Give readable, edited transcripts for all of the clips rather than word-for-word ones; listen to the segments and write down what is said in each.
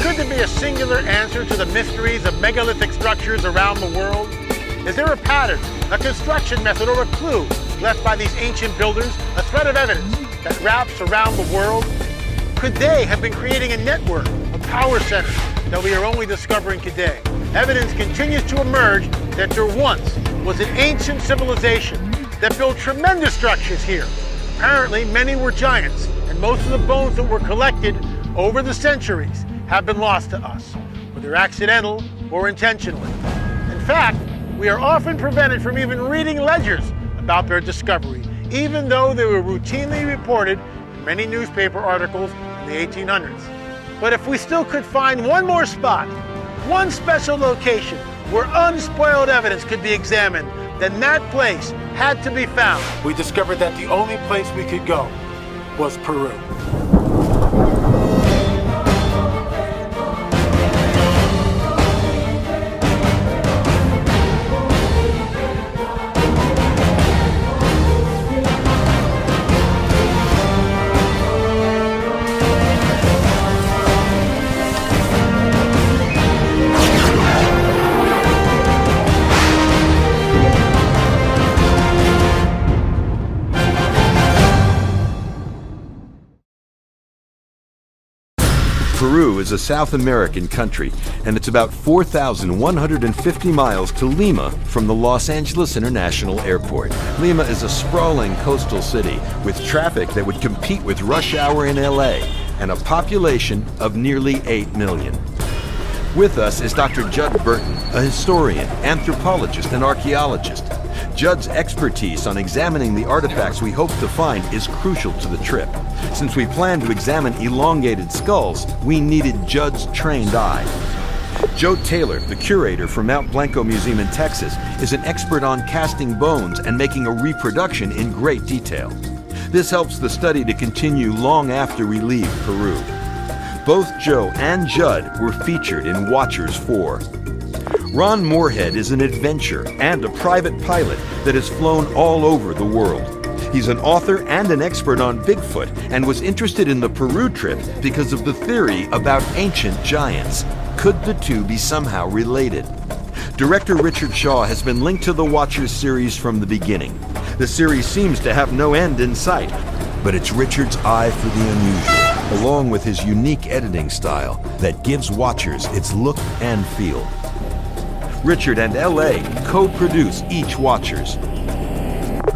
Could there be a singular answer to the mysteries of megalithic structures around the world? Is there a pattern, a construction method, or a clue left by these ancient builders, a thread of evidence that wraps around the world? Could they have been creating a network of power centers that we are only discovering today? Evidence continues to emerge that there once was an ancient civilization that built tremendous structures here. Apparently, many were giants, and most of the bones that were collected over the centuries have been lost to us, whether accidental or intentionally. In fact, we are often prevented from even reading ledgers about their discovery, even though they were routinely reported in many newspaper articles in the 1800s. But if we still could find one more spot, one special location where unspoiled evidence could be examined, then that place had to be found. We discovered that the only place we could go was Peru. Peru is a South American country, and it's about 4,150 miles to Lima from the Los Angeles International Airport. Lima is a sprawling coastal city with traffic that would compete with rush hour in LA and a population of nearly 8 million. With us is Dr. Judd Burton, a historian, anthropologist, and archaeologist. Judd's expertise on examining the artifacts we hope to find is crucial to the trip. Since we plan to examine elongated skulls, we needed Judd's trained eye. Joe Taylor, the curator for Mount Blanco Museum in Texas, is an expert on casting bones and making a reproduction in great detail. This helps the study to continue long after we leave Peru. Both Joe and Judd were featured in Watchers 4. Ron Moorhead is an adventurer and a private pilot that has flown all over the world. He's an author and an expert on Bigfoot and was interested in the Peru trip because of the theory about ancient giants. Could the two be somehow related? Director Richard Shaw has been linked to the Watchers series from the beginning. The series seems to have no end in sight, but it's Richard's eye for the unusual, along with his unique editing style that gives Watchers its look and feel. Richard and L.A. co-produce each Watchers.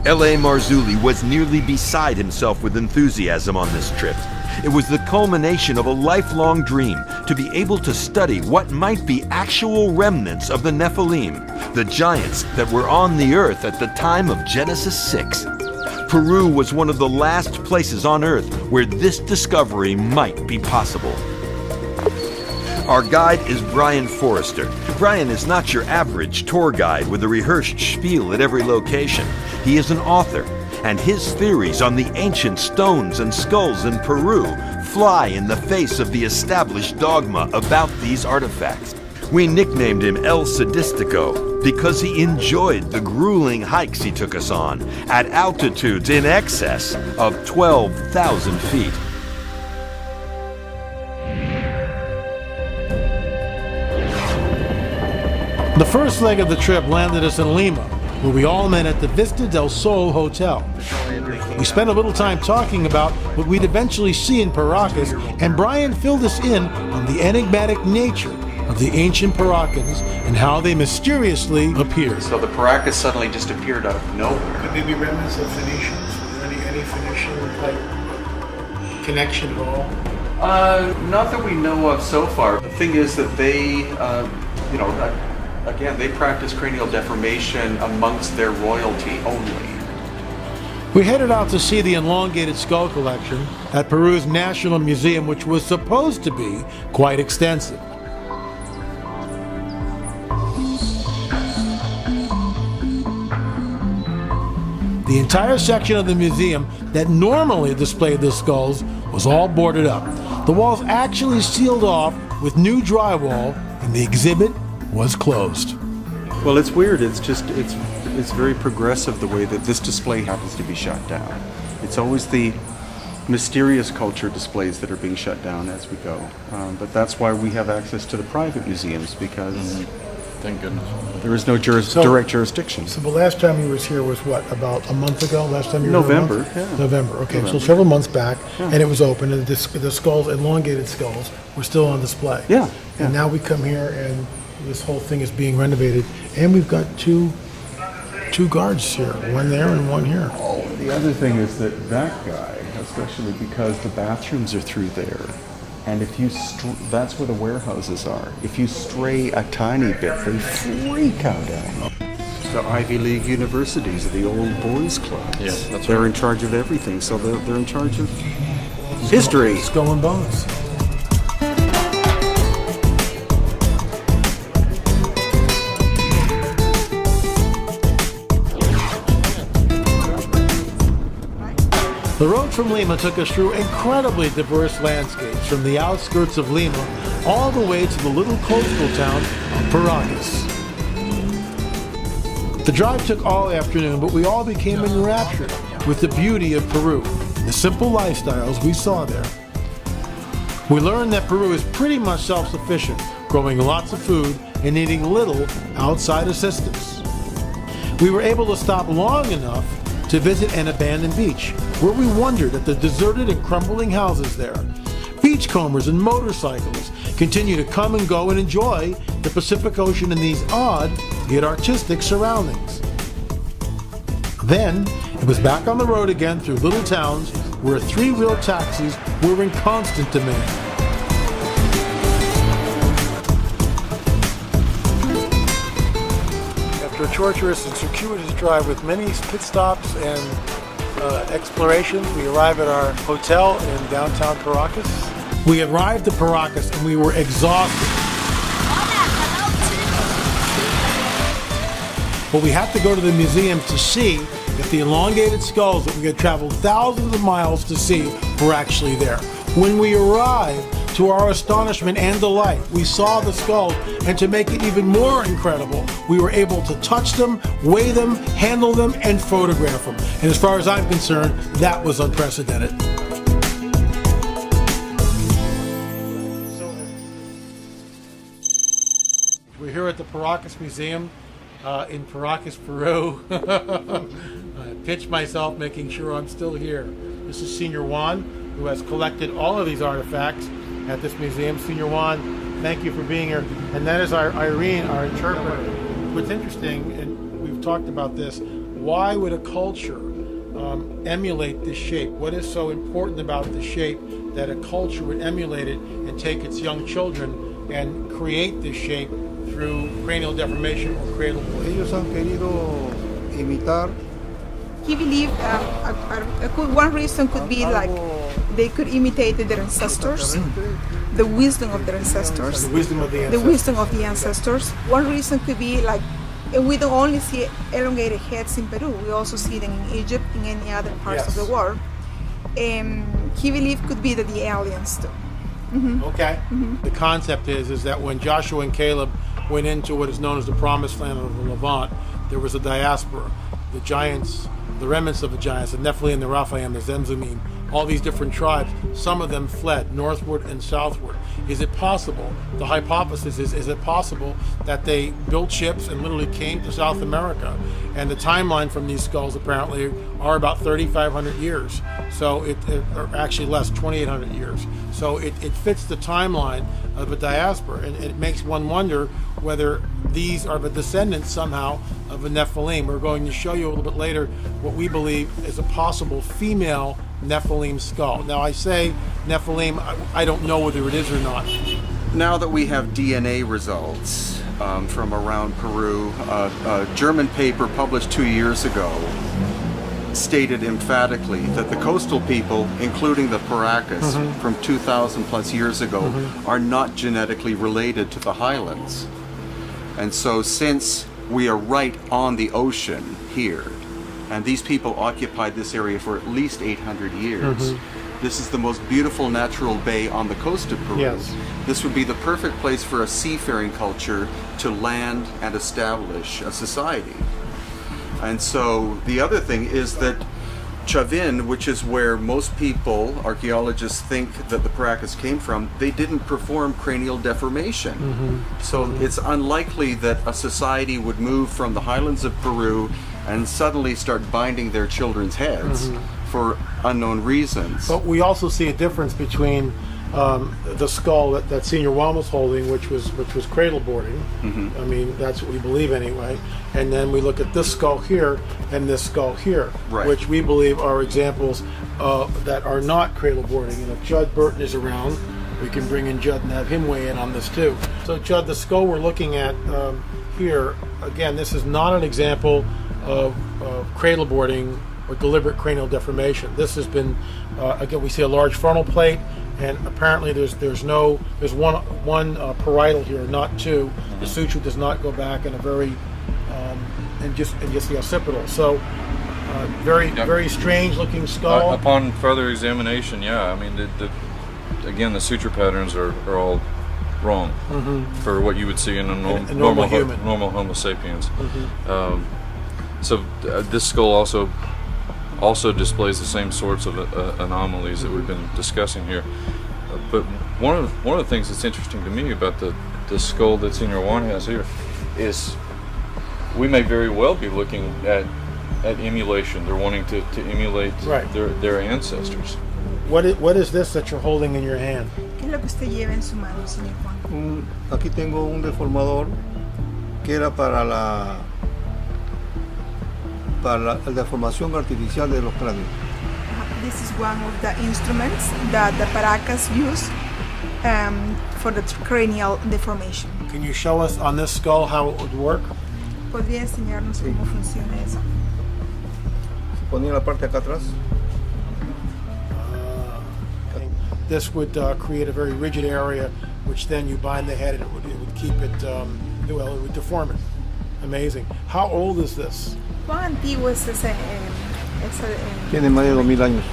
L.A. Marzulli was nearly beside himself with enthusiasm on this trip. It was the culmination of a lifelong dream to be able to study what might be actual remnants of the Nephilim, the giants that were on the earth at the time of Genesis 6. Peru was one of the last places on Earth where this discovery might be possible. Our guide is Brian Forrester. Brian is not your average tour guide with a rehearsed spiel at every location. He is an author, and his theories on the ancient stones and skulls in Peru fly in the face of the established dogma about these artifacts. We nicknamed him El Sadistico because he enjoyed the grueling hikes he took us on at altitudes in excess of 12,000 feet. The first leg of the trip landed us in Lima, where we all met at the Vista del Sol Hotel. We spent a little time talking about what we'd eventually see in Paracas, and Brian filled us in on the enigmatic nature of the ancient Paracans and how they mysteriously appeared. So the Paracas suddenly just appeared out of nowhere. Could they be remnants of Phoenicians? Any Phoenician connection at all? Not that we know of so far. The thing is that they, Again, they practice cranial deformation amongst their royalty only. We headed out to see the elongated skull collection at Peru's National Museum, which was supposed to be quite extensive. The entire section of the museum that normally displayed the skulls was all boarded up. The walls actually sealed off with new drywall, and the exhibit was closed. Well, it's weird. It's very progressive the way that this display happens to be shut down. It's always the mysterious culture displays that are being shut down as we go. But that's why we have access to the private museums, because Thank goodness. there is no direct jurisdiction. So the last time you was here was what, about a month ago? Last time you were November, here? A month? yeah. November, okay. So November. several months back, and it was open, and the skulls, elongated skulls, were still on display. Yeah, And yeah. now we come here, and this whole thing is being renovated, and we've got two guards here, one there and one here. Oh, the other thing is that guy, especially because the bathrooms are through there, and if you that's where the warehouses are. If you stray a tiny bit, they freak out at you. The Ivy League universities, the old boys clubs. Yeah, that's they're right. in charge of everything, so they're in charge of history. Skull and bones. The road from Lima took us through incredibly diverse landscapes, from the outskirts of Lima all the way to the little coastal town of Paracas. The drive took all afternoon, but we all became enraptured with the beauty of Peru and the simple lifestyles we saw there. We learned that Peru is pretty much self-sufficient, growing lots of food and needing little outside assistance. We were able to stop long enough to visit an abandoned beach, where we wondered at the deserted and crumbling houses there. Beachcombers and motorcyclists continue to come and go and enjoy the Pacific Ocean in these odd yet artistic surroundings. Then it was back on the road again through little towns where three-wheel taxis were in constant demand. After a tortuous and circuitous drive with many pit stops and explorations, we arrive at our hotel in downtown Paracas. We arrived at Paracas and we were exhausted. But we had to go to the museum to see if the elongated skulls that we had traveled thousands of miles to see were actually there. When we arrived, to our astonishment and delight, we saw the skulls, and to make it even more incredible, we were able to touch them, weigh them, handle them, and photograph them. And as far as I'm concerned, that was unprecedented. We're here at the Paracas Museum in Paracas, Peru. I pitched myself, making sure I'm still here. This is Senior Juan, who has collected all of these artifacts at this museum. Senior Juan, thank you for being here. And that is our Irene, our interpreter. What's interesting, and we've talked about this, why would a culture emulate this shape? What is so important about the shape that a culture would emulate it and take its young children and create this shape through cranial deformation or cradle voice? Ellos han querido imitar. He believed one reason could be like they could imitate their ancestors, the wisdom of their ancestors, The wisdom of the the ancestors. wisdom of the ancestors. One reason could be like, and we don't only see elongated heads in Peru, we also see them in Egypt, in any other parts of Yes. the world. He believed could be that the aliens too. Okay. The concept is that when Joshua and Caleb went into what is known as the Promised Land of the Levant, there was a diaspora. The giants, the remnants of the giants, the Nephilim, the Raphaim, the Zemzumim, all these different tribes, some of them fled northward and southward. Is it possible, the hypothesis is it possible that they built ships and literally came to South America? And the timeline from these skulls apparently are about 3,500 years. So or actually less, 2,800 years. So it fits the timeline of a diaspora, and it makes one wonder whether these are the descendants somehow of a Nephilim. We're going to show you a little bit later what we believe is a possible female Nephilim skull. Now I say Nephilim, I don't know whether it is or not. Now that we have DNA results from around Peru. A German paper published 2 years ago stated emphatically that the coastal people, including the Paracas from 2,000 plus years ago, are not genetically related to the highlands. And so since we are right on the ocean here, and these people occupied this area for at least 800 years, this is the most beautiful natural bay on the coast of Peru. Yes. This would be the perfect place for a seafaring culture to land and establish a society. And so the other thing is that Chavin, which is where most people, archaeologists, think that the Paracas came from, they didn't perform cranial deformation. So it's unlikely that a society would move from the highlands of Peru and suddenly start binding their children's heads for unknown reasons. But we also see a difference between the skull that Senior Juan was holding, which was cradle boarding. I mean, that's what we believe anyway. And then we look at this skull here and this skull here, which we believe are examples that are not cradle boarding. And if Judd Burton is around, we can bring in Judd and have him weigh in on this too. So Judd, the skull we're looking at here, again, this is not an example of cradle boarding or deliberate cranial deformation. This has been, again, we see a large frontal plate, and apparently there's one parietal here, not two. The suture does not go back in a very, and just the occipital. So very strange looking skull. Upon further examination, yeah, I mean, again, the suture patterns are all wrong for what you would see in a normal human, normal Homo sapiens. So this skull also displays the same sorts of anomalies that we've been discussing here. But one of the things that's interesting to me about the skull that Senior Juan has here is we may very well be looking at emulation. They're wanting to emulate their ancestors. What is this that you're holding in your hand? ¿Qué es lo que usted lleva en su mano, señor Juan? Aquí tengo un deformador que era para la deformación artificial de los cráneos. This is one of the instruments that the Paracas use for the cranial deformation. Can you show us on this skull how it would work? ¿Podría enseñarnos cómo funciona eso? Se ponía la parte acá atrás. This would create a very rigid area, which then you bind the head and it would keep it, it would deform it. Amazing. How old is this? ¿Cuán antiguo es ese? Tiene más de 2,000 años.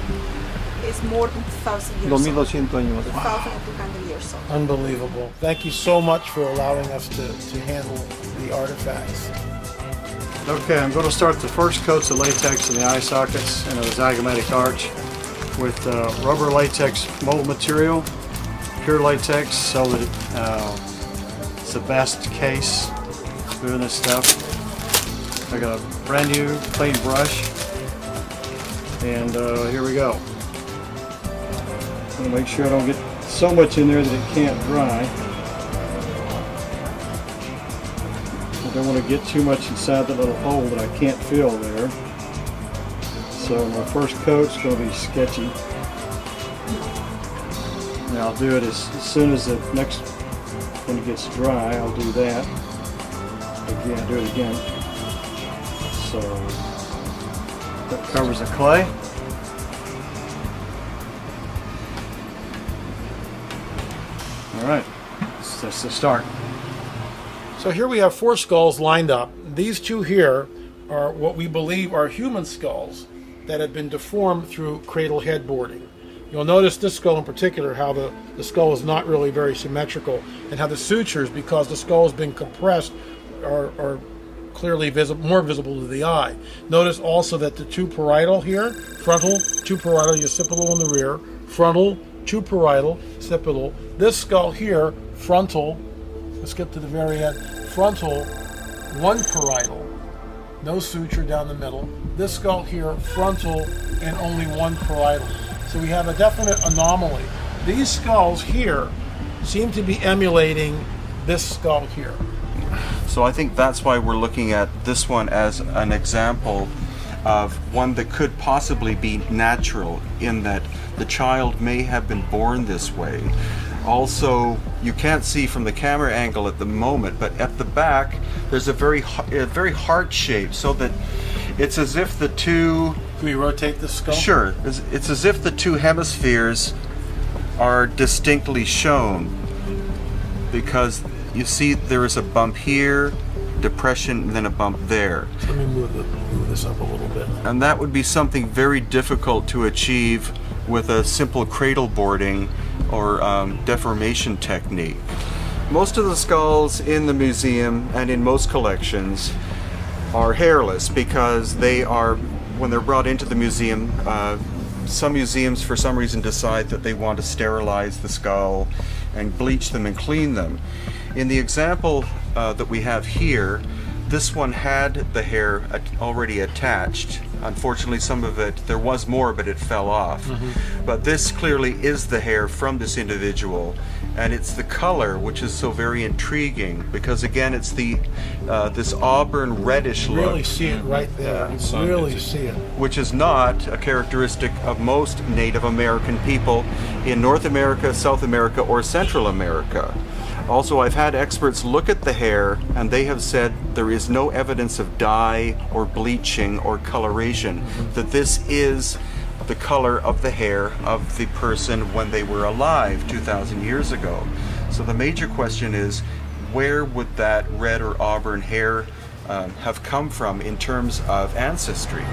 It's more than 2,000 years old. 2,200 años. 2,200 years old. Unbelievable. Thank you so much for allowing us to handle the artifacts. Okay, I'm going to start the first coats of latex in the eye sockets and the zygomatic arch with rubber latex mold material, pure latex, so that it's the best case for doing this stuff. I got a brand new clean brush, and here we go. I'm going to make sure I don't get so much in there that it can't dry. I don't want to get too much inside that little hole that I can't feel there. So my first coat's going to be sketchy. Now I'll do it as soon as the next one gets dry. I'll do that. Again, do it again. So that covers the clay. All right, that's the start. So here we have 4 skulls lined up. These 2 here are what we believe are human skulls that have been deformed through cradle head boarding. You'll notice this skull in particular, how the skull is not really very symmetrical, and how the sutures, because the skull has been compressed, are clearly more visible to the eye. Notice also that the 2 parietal here, frontal, 2 parietal, occipital in the rear, frontal, 2 parietal, occipital. This skull here, frontal, let's skip to the very end, frontal, 1 parietal, no suture down the middle. This skull here, frontal, and only 1 parietal. So we have a definite anomaly. These skulls here seem to be emulating this skull here. So I think that's why we're looking at this one as an example of one that could possibly be natural, in that the child may have been born this way. also, you can't see from the camera angle at the moment, but at the back there's a very heart shape, so that it's as if the two... Can we rotate the skull? Sure. It's as if the two hemispheres are distinctly shown, because you see there is a bump here, depression, and then a bump there. So let me move this up a little bit. And that would be something very difficult to achieve with a simple cradle boarding or deformation technique. Most of the skulls in the museum and in most collections are hairless, because they are, when they're brought into the museum, some museums for some reason decide that they want to sterilize the skull and bleach them and clean them. In the example that we have here, this one had the hair already attached. Unfortunately, some of it, there was more, but it fell off. But this clearly is the hair from this individual, and it's the color which is so very intriguing, because again, it's the this auburn reddish look. Really see it right there. You really see it. Which is not a characteristic of most Native American people in North America, South America, or Central America. Also, I've had experts look at the hair, and they have said there is no evidence of dye or bleaching or coloration, that this is the color of the hair of the person when they were alive 2,000 years ago. So the major question is, where would that red or auburn hair have come from in terms of ancestry?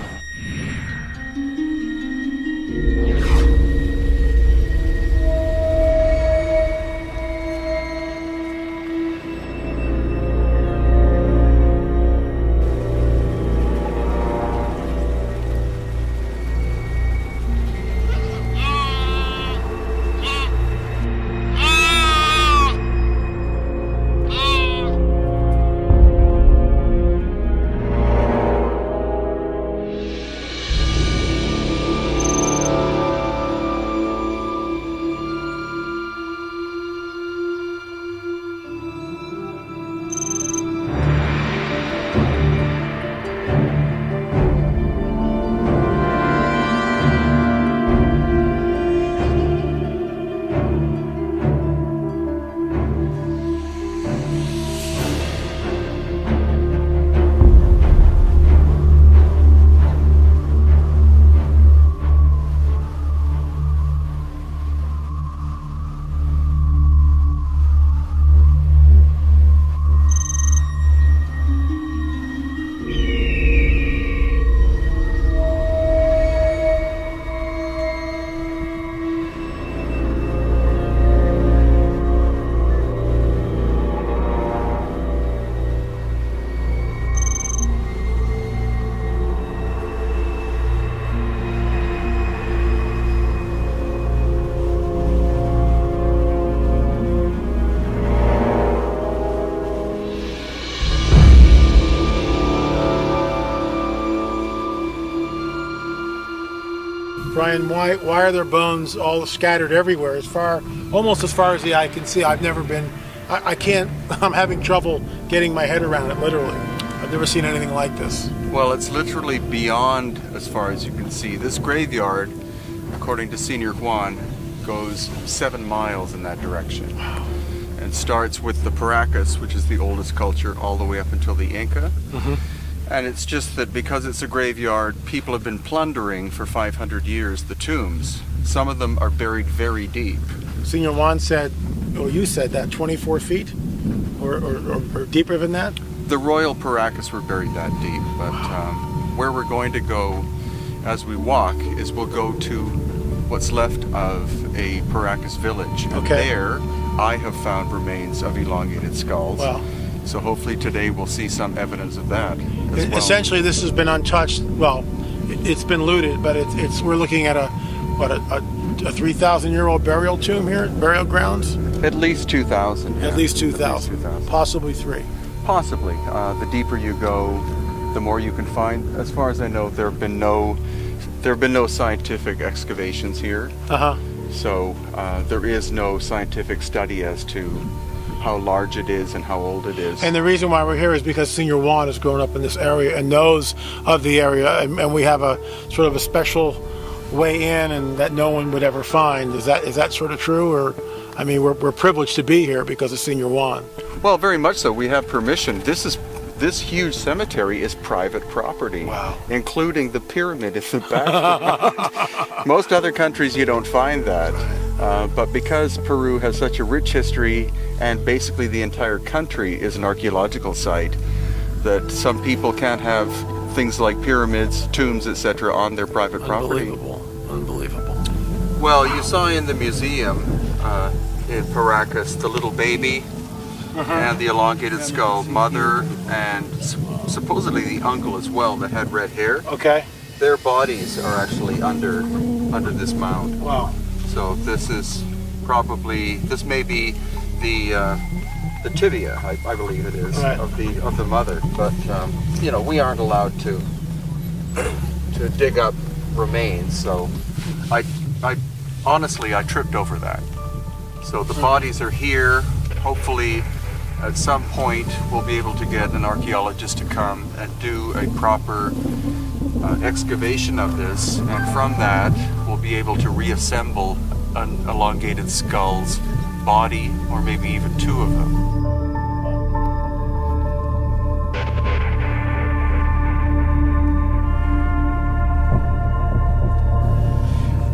Brian, why are there bones all scattered everywhere, almost as far as the eye can see? I've never been, I can't, I'm having trouble getting my head around it, literally. I've never seen anything like this. Well, it's literally beyond as far as you can see. This graveyard, according to Senior Juan, goes 7 miles in that direction. Wow. And starts with the Paracas, which is the oldest culture, all the way up until the Inca. And it's just that because it's a graveyard, people have been plundering for 500 years the tombs. Some of them are buried very deep. Senior Juan said, or you said that, 24 feet? Or deeper than that? The royal Paracas were buried that deep, but where we're going to go as we walk is we'll go to what's left of a Paracas village. And there I have found remains of elongated skulls. Wow. So hopefully today we'll see some evidence of that as well. Essentially, this has been untouched. Well, it's been looted, but we're looking at a 3,000-year-old burial tomb here, burial grounds. At least 2,000. At least 2,000. Possibly 3. Possibly. The deeper you go, the more you can find. As far as I know, there have been no scientific excavations here. So there is no scientific study as to how large it is and how old it is. And the reason why we're here is because Senior Juan has grown up in this area and knows of the area, and we have a sort of a special way in and that no one would ever find. Is that sort of true, or I mean, we're privileged to be here because of Senior Juan. Well, very much so. We have permission. This huge cemetery is private property, Wow. including the pyramid in the background. Most other countries you don't find that, but because Peru has such a rich history and basically the entire country is an archaeological site, that some people can't have things like pyramids, tombs, etc. on their private property. Unbelievable. Well, you saw in the museum in Paracas the little baby and the elongated skull mother and supposedly the uncle as well that had red hair. Okay. Their bodies are actually under this mound. Wow. So this is probably, this may be the tibia, I believe it is, Right. of the mother. But you know, we aren't allowed to dig up remains. So I honestly I tripped over that. So the bodies are here. Hopefully, at some point, we'll be able to get an archaeologist to come and do a proper excavation of this, and from that, we'll be able to reassemble an elongated skull's body, or maybe even two of them.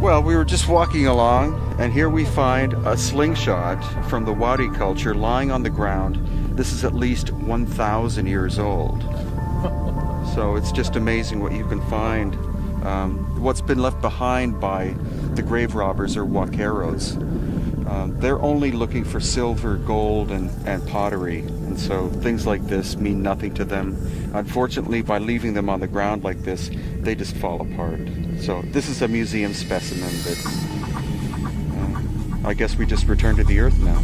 Well, we were just walking along, and here we find a slingshot from the Wadi culture lying on the ground. This is at least 1,000 years old. So it's just amazing what you can find. What's been left behind by the grave robbers or huaqueros. They're only looking for silver, gold, and pottery. And so things like this mean nothing to them. Unfortunately, by leaving them on the ground like this, they just fall apart. So this is a museum specimen that I guess we just return to the earth now.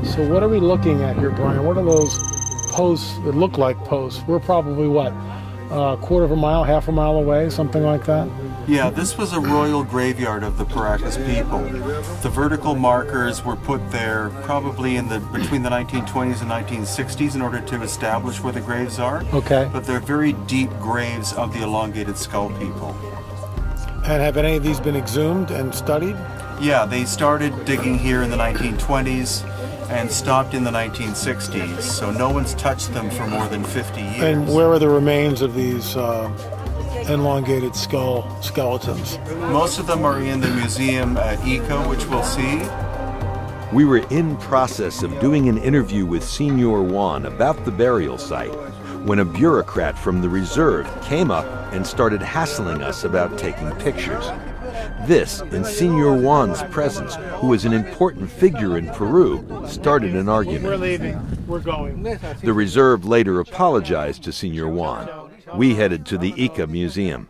So what are we looking at here, Brian? What are those posts that look like posts? We're probably, what, a quarter of a mile, half a mile away, something like that? Yeah, this was a royal graveyard of the Paracas people. The vertical markers were put there probably between the 1920s and 1960s in order to establish where the graves are. Okay. But they're very deep graves of the elongated skull people. And have any of these been exhumed and studied? Yeah, they started digging here in the 1920s and stopped in the 1960s, so no one's touched them for more than 50 years. And where are the remains of these elongated skeletons? Most of them are in the museum at Ica, which we'll see. We were in process of doing an interview with Senor Juan about the burial site when a bureaucrat from the reserve came up and started hassling us about taking pictures. This, in Senor Juan's presence, who is an important figure in Peru, started an argument. We're leaving. We're going. The reserve later apologized to Senor Juan. We headed to the Ica Museum.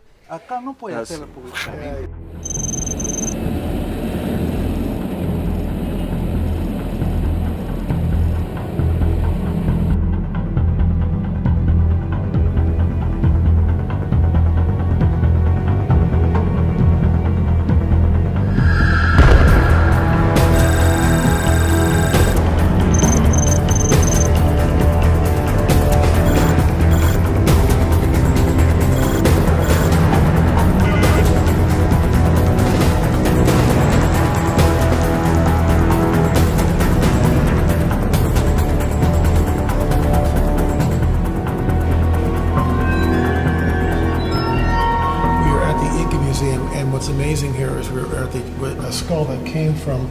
What's amazing here is we're at a skull that came from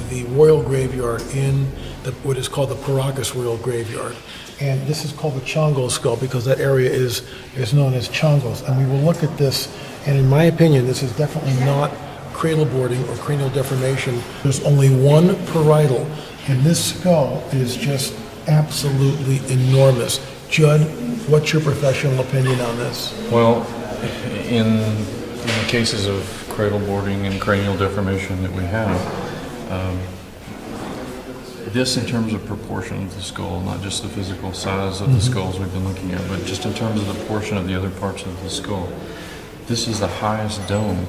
the royal graveyard in what is called the Paracas Royal Graveyard. And this is called the Chongo skull because that area is known as Chongos. And we will look at this, and in my opinion, this is definitely not cradle boarding or cranial deformation. There's only one parietal, and this skull is just absolutely enormous. Judd, what's your professional opinion on this? Well, in the cases of cradle boarding and cranial deformation that we have, this in terms of proportion of the skull, not just the physical size of the skulls we've been looking at, but just in terms of the portion of the other parts of the skull. This is the highest dome,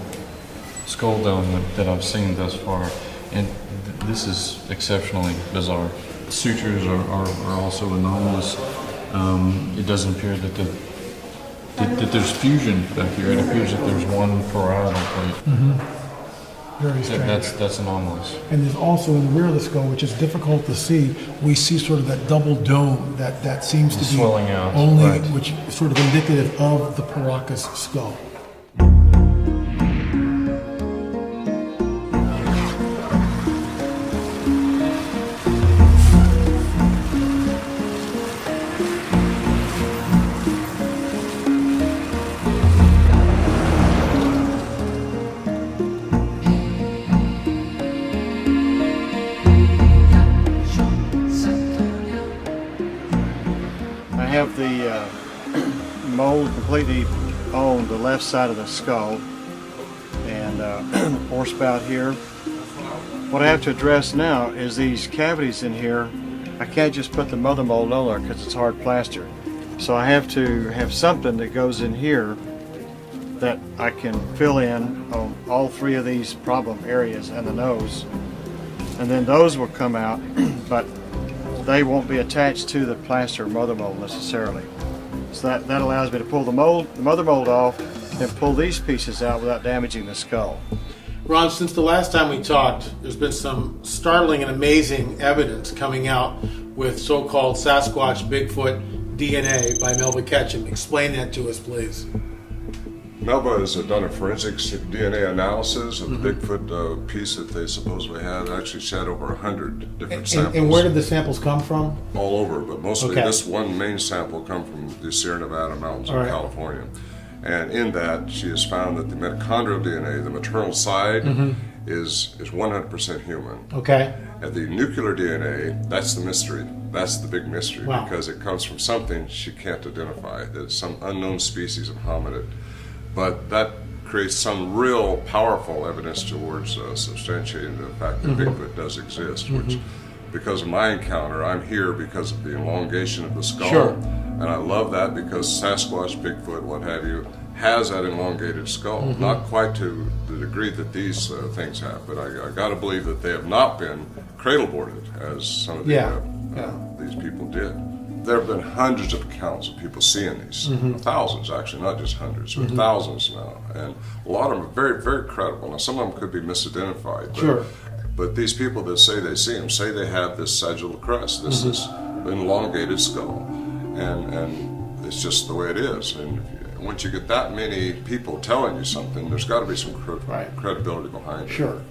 skull dome that I've seen thus far, and this is exceptionally bizarre. Sutures are also anomalous. It doesn't appear that there's fusion back here. It appears that there's one parietal plate. Very strange. That's anomalous. And there's also in the rear of the skull, which is difficult to see, we see sort of that double dome that seems to be swelling out, only, right. which is sort of indicative of the Paracas skull. I have the mold completely on the left side of the skull and the pore spout here. What I have to address now is these cavities in here. I can't just put the mother mold on there because it's hard plaster. So I have to have something that goes in here that I can fill in on all three of these problem areas and the nose. And then those will come out, but they won't be attached to the plaster mother mold necessarily. So that allows me to pull the mother mold off and pull these pieces out without damaging the skull. Ron, since the last time we talked, there's been some startling and amazing evidence coming out with so-called Sasquatch Bigfoot DNA by Melba Ketchum. Explain that to us, please. Melba has done a forensic DNA analysis of the Bigfoot piece that they supposedly had. Actually, she had over 100 different samples. And where did the samples come from? All over, but mostly Okay. this one main sample come from the Sierra Nevada mountains All of right. California. And in that, she has found that the mitochondrial DNA, the maternal side, is 100% human. Okay. And the nuclear DNA, that's the mystery. That's the big mystery, Wow. because it comes from something she can't identify. That's some unknown species of hominid. But that creates some real powerful evidence towards substantiating the fact that Bigfoot does exist, which, because of my encounter, I'm here because of the elongation of the skull. Sure. And I love that because Sasquatch, Bigfoot, what have you, has that elongated skull. Not quite to the degree that these things have, but I got to believe that they have not been cradle-boarded as some of the, these people did. There have been hundreds of accounts of people seeing these, thousands actually, not just hundreds, but thousands now. And a lot of them are very, very credible. Now, some of them could be misidentified. But, but these people that say they see them say they have this sagittal crest, this elongated skull. And it's just the way it is. And once you get that many people telling you something, there's got to be some credibility behind it. Sure.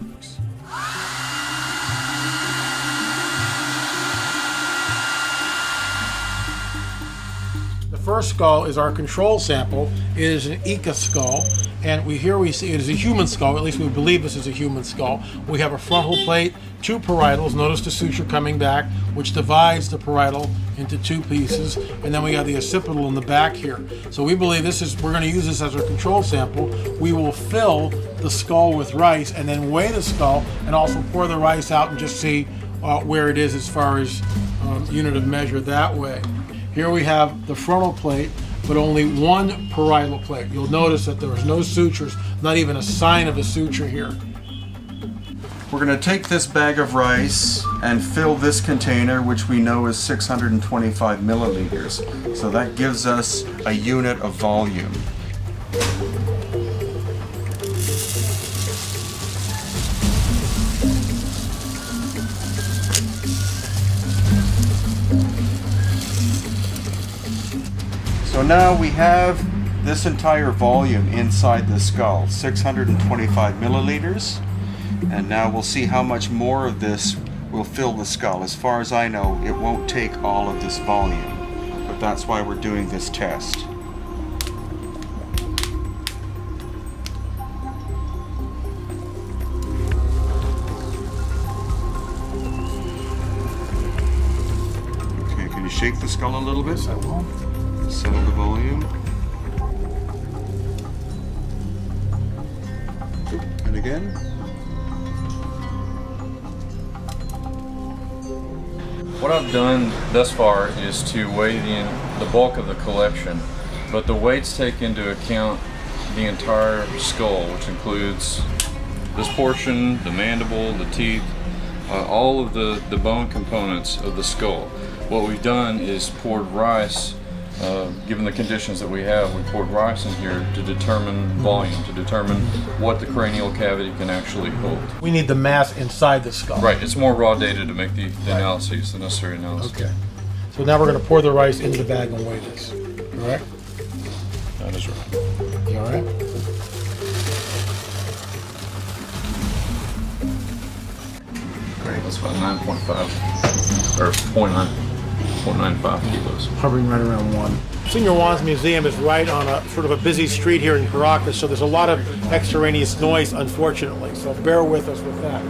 The first skull is our control sample. It is an Ika skull, and we see it is a human skull. At least we believe this is a human skull. We have a frontal plate, two parietals. Notice the suture coming back, which divides the parietal into two pieces, and then we have the occipital in the back here. So we believe we're going to use this as our control sample. We will fill the skull with rice and then weigh the skull and also pour the rice out and just see where it is as far as unit of measure that way. Here we have the frontal plate, but only one parietal plate. You'll notice that there is no sutures, not even a sign of a suture here. We're going to take this bag of rice and fill this container, which we know is 625 milliliters. So that gives us a unit of volume. So now we have this entire volume inside the skull, 625 milliliters. And now we'll see how much more of this will fill the skull. As far as I know, it won't take all of this volume, but that's why we're doing this test. Okay, can you shake the skull a little bit? Yes, I will. Settle the volume. And again. What I've done thus far is to weigh the bulk of the collection, but the weights take into account the entire skull, which includes this portion, the mandible, the teeth, all of the bone components of the skull. What we've done is poured rice, given the conditions that we have, we poured rice in here to determine volume, to determine what the cranial cavity can actually hold. We need the mass inside the skull. Right, it's more raw data to make the analyses, the necessary analysis. Okay. So now we're going to pour the rice into the bag and weigh this. All right? That is right. You all right? Great, that's about 9.5, or 0.95 kilos. Hovering right around 1. Senior Juan's Museum is right on a sort of a busy street here in Caracas, so there's a lot of extraneous noise, unfortunately. So bear with us with that.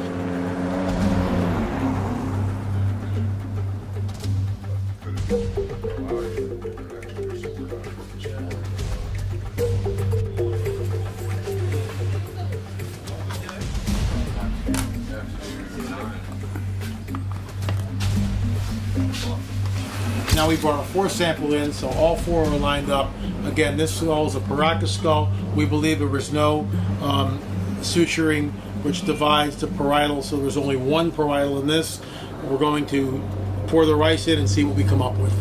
Now we brought a 4 sample in, so all 4 are lined up. Again, this skull is a Paracas skull. We believe there was no suturing which divides the parietal, so there's only 1 parietal in this. We're going to pour the rice in and see what we come up with.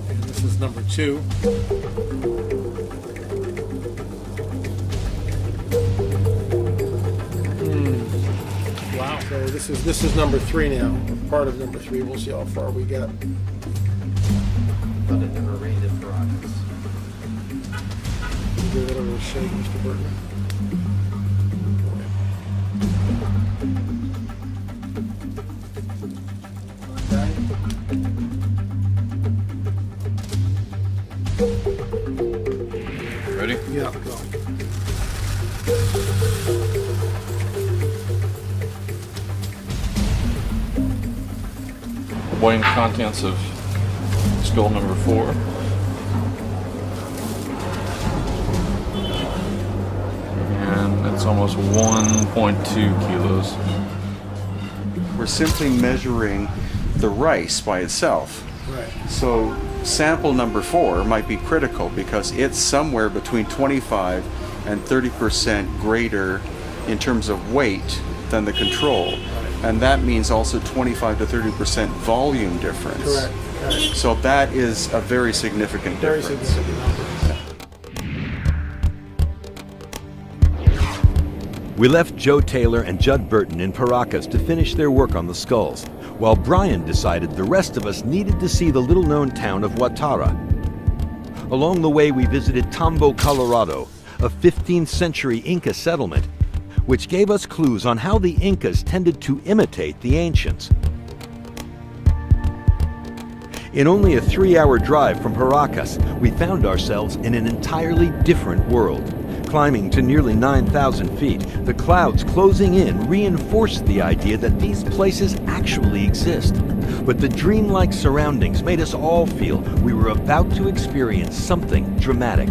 And this is number 2. Wow. So this is number 3 now, or part of number 3. We'll see how far we get. But it never rained in Caracas. Give it a little shake, Mr. Burton. Ready? Yeah, go. Weighing contents of skull number 4. And it's almost 1.2 kilos. We're simply measuring the rice by itself. Right. So sample number 4 might be critical because it's somewhere between 25 and 30% greater in terms of weight than the control. And that means also 25 to 30% volume difference. Correct. So that is a very significant Very difference. significant number. We left Joe Taylor and Judd Burton in Paracas to finish their work on the skulls, while Brian decided the rest of us needed to see the little-known town of Huatara. Along the way, we visited Tambo, Colorado, a 15th century Inca settlement, which gave us clues on how the Incas tended to imitate the ancients. In only a 3-hour drive from Paracas, we found ourselves in an entirely different world. Climbing to nearly 9,000 feet, the clouds closing in reinforced the idea that these places actually exist. But the dreamlike surroundings made us all feel we were about to experience something dramatic.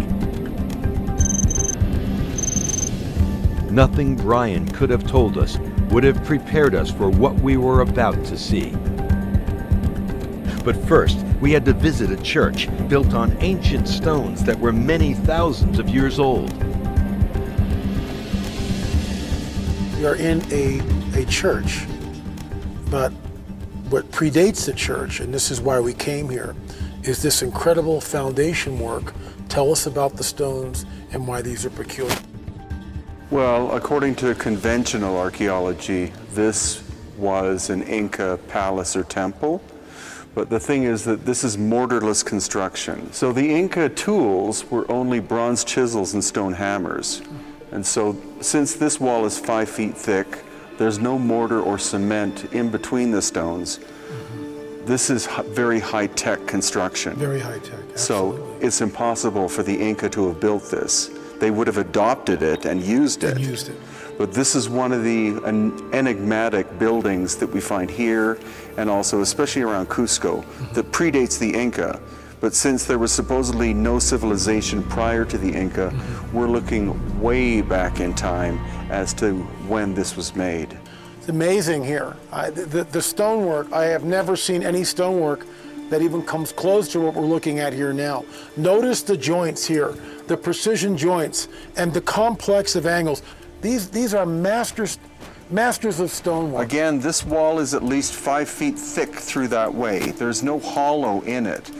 Nothing Brian could have told us would have prepared us for what we were about to see. But first, we had to visit a church built on ancient stones that were many thousands of years old. We are in a church, but what predates the church, and this is why we came here, is this incredible foundation work. Tell us about the stones and why these are peculiar. Well, according to conventional archaeology, this was an Inca palace or temple. But the thing is that this is mortarless construction. So the Inca tools were only bronze chisels and stone hammers. And so since this wall is 5 feet thick, there's no mortar or cement in between the stones. This is very high-tech construction. Very high-tech, absolutely. So it's impossible for the Inca to have built this. They would have adopted it and used it. But this is one of the enigmatic buildings that we find here and also especially around Cusco that predates the Inca But since there was supposedly no civilization prior to the Inca, we're looking way back in time as to when this was made. It's amazing here. The stonework, I have never seen any stonework that even comes close to what we're looking at here now. Notice the joints here, the precision joints, and the complex of angles. These are masters of stonework. Again, this wall is at least 5 feet thick through that way. There's no hollow in it.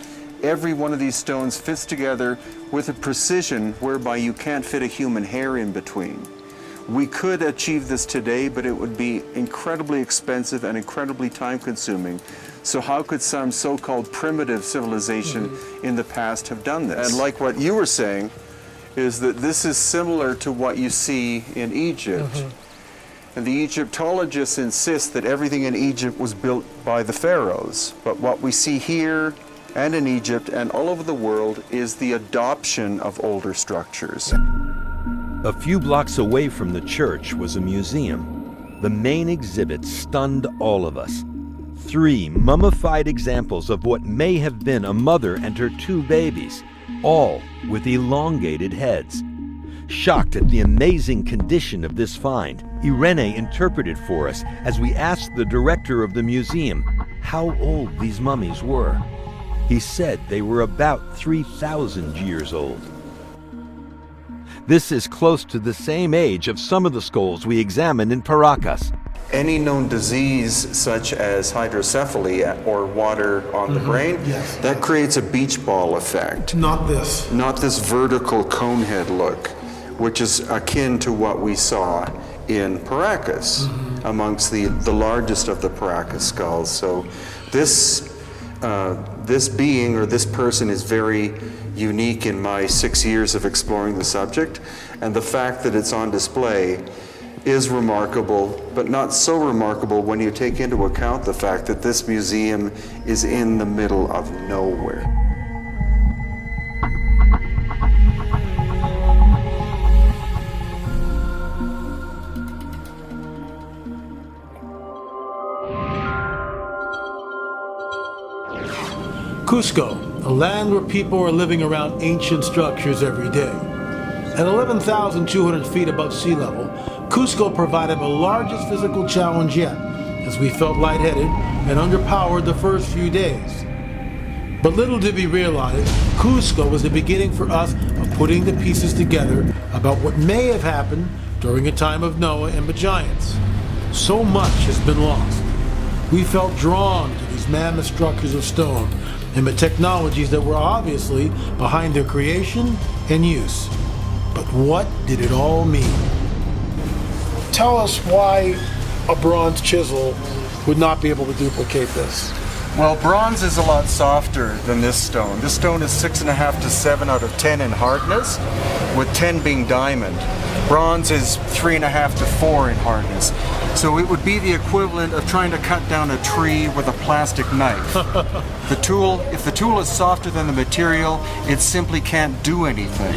Every one of these stones fits together with a precision whereby you can't fit a human hair in between. We could achieve this today, but it would be incredibly expensive and incredibly time-consuming. So how could some so-called primitive civilization in the past have done this? And like what you were saying, is that this is similar to what you see in Egypt. And the Egyptologists insist that everything in Egypt was built by the pharaohs. But what we see here and in Egypt and all over the world is the adoption of older structures. A few blocks away from the church was a museum. The main exhibit stunned all of us. 3 mummified examples of what may have been a mother and her 2 babies, all with elongated heads. Shocked at the amazing condition of this find, Irene interpreted for us as we asked the director of the museum how old these mummies were. He said they were about 3,000 years old. This is close to the same age of some of the skulls we examined in Paracas. Any known disease such as hydrocephaly or water on the brain, that creates a beach ball effect. Not this. Not this vertical cone head look, which is akin to what we saw in Paracas, amongst the largest of the Paracas skulls. So this being or this person is very unique in my 6 years of exploring the subject, and the fact that it's on display is remarkable, but not so remarkable when you take into account the fact that this museum is in the middle of nowhere. Cusco, a land where people are living around ancient structures every day. At 11,200 feet above sea level, Cusco provided the largest physical challenge yet, as we felt lightheaded and underpowered the first few days. But little did we realize, Cusco was the beginning for us of putting the pieces together about what may have happened during a time of Noah and the giants. So much has been lost. We felt drawn to these mammoth structures of stone and the technologies that were obviously behind their creation and use. But what did it all mean? Tell us why a bronze chisel would not be able to duplicate this. Well, bronze is a lot softer than this stone. This stone is 6.5 to 7 out of 10 in hardness, with 10 being diamond. Bronze is 3.5 to 4 in hardness. So it would be the equivalent of trying to cut down a tree with a plastic knife. If the tool is softer than the material, it simply can't do anything.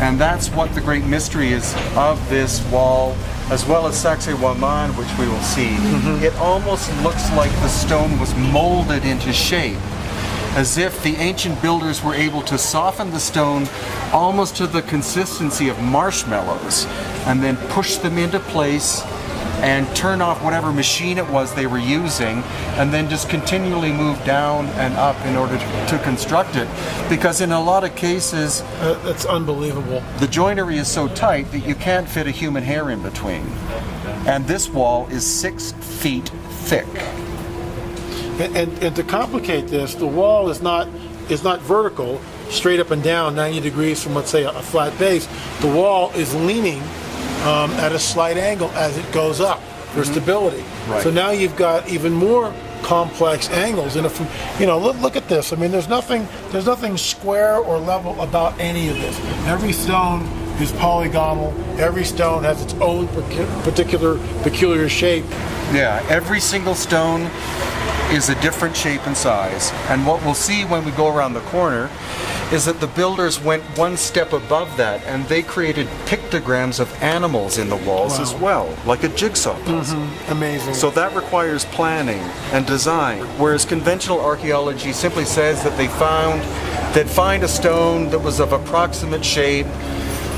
And that's what the great mystery is of this wall, as well as Sacsayhuaman, which we will see. It almost looks like the stone was molded into shape, as if the ancient builders were able to soften the stone almost to the consistency of marshmallows, and then push them into place and turn off whatever machine it was they were using, and then just continually move down and up in order to construct it. Because in a lot of cases, that's unbelievable. The joinery is so tight that you can't fit a human hair in between. And this wall is 6 feet thick. And to complicate this, the wall is not vertical, straight up and down 90 degrees from, let's say, a flat base. The wall is leaning at a slight angle as it goes up for stability. Right. So now you've got even more complex angles. And if look at this. I mean, there's nothing square or level about any of this. Every stone is polygonal. Every stone has its own peculiar shape. Yeah, every single stone is a different shape and size. And what we'll see when we go around the corner is that the builders went one step above that, and they created pictograms of animals in the walls as well, like a jigsaw puzzle. Amazing. So that requires planning and design, whereas conventional archaeology simply says that they'd find a stone that was of approximate shape